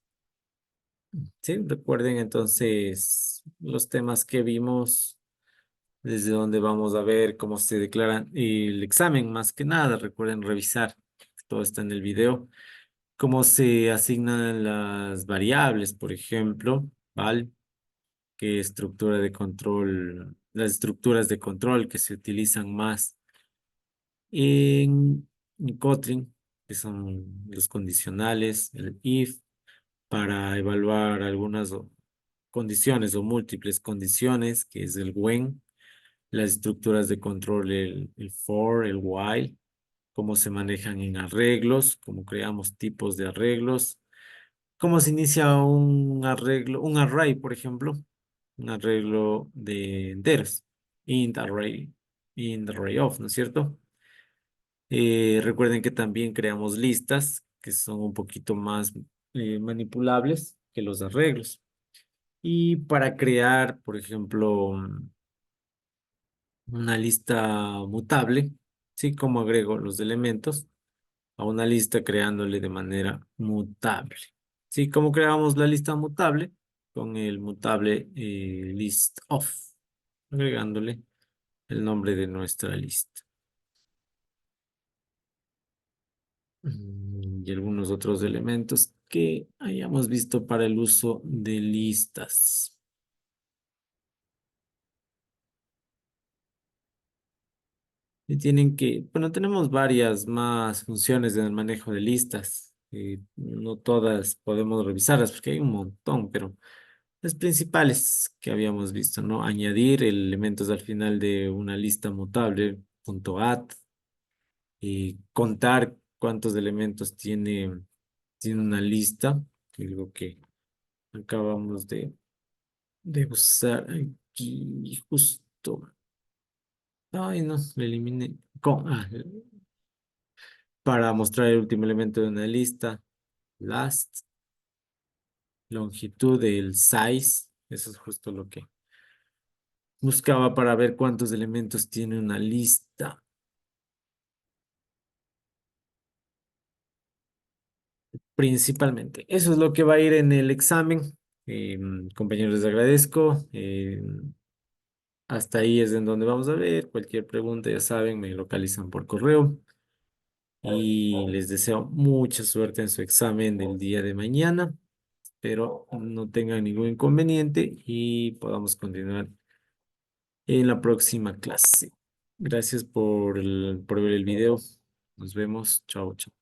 Sí, recuerden entonces los temas que vimos, desde donde vamos a ver cómo se declara el examen, más que nada. Recuerden revisar, todo está en el video, cómo se asignan las variables, por ejemplo, ¿vale? Qué estructura de control, las estructuras de control que se utilizan más en Kotlin, que son los condicionales, el if, para evaluar algunas condiciones o múltiples condiciones, que es el when, las estructuras de control, el for, el while, cómo se manejan en arreglos, cómo creamos tipos de arreglos, cómo se inicia un arreglo, un array, por ejemplo, un arreglo de enteros, int array of, ¿no es cierto? Recuerden que también creamos listas que son un poquito más manipulables que los arreglos. Y para crear, por ejemplo, una lista mutable, ¿sí? Como agrego los elementos a una lista creándole de manera mutable. ¿Sí? ¿Cómo creamos la lista mutable? Con el mutable list of, agregándole el nombre de nuestra lista. Y algunos otros elementos que hayamos visto para el uso de listas. Y tienen que, bueno, tenemos varias más funciones en el manejo de listas. No todas podemos revisarlas porque hay un montón, pero las principales que habíamos visto, ¿no? Añadir elementos al final de una lista mutable, punto add, y contar cuántos elementos tiene una lista, que es lo que acabamos de usar aquí justo. Ay, no, lo eliminé. Para mostrar el último elemento de una lista, last, longitud, el size, eso es justo lo que buscaba para ver cuántos elementos tiene una lista. Principalmente. Eso es lo que va a ir en el examen. Compañeros, les agradezco. Hasta ahí es en donde vamos a ver. Cualquier pregunta, ya saben, me localizan por correo. Y les deseo mucha suerte en su examen del día de mañana. Espero no tengan ningún inconveniente y podamos continuar en la próxima clase. Gracias por ver el video. Nos vemos. Chao, chao.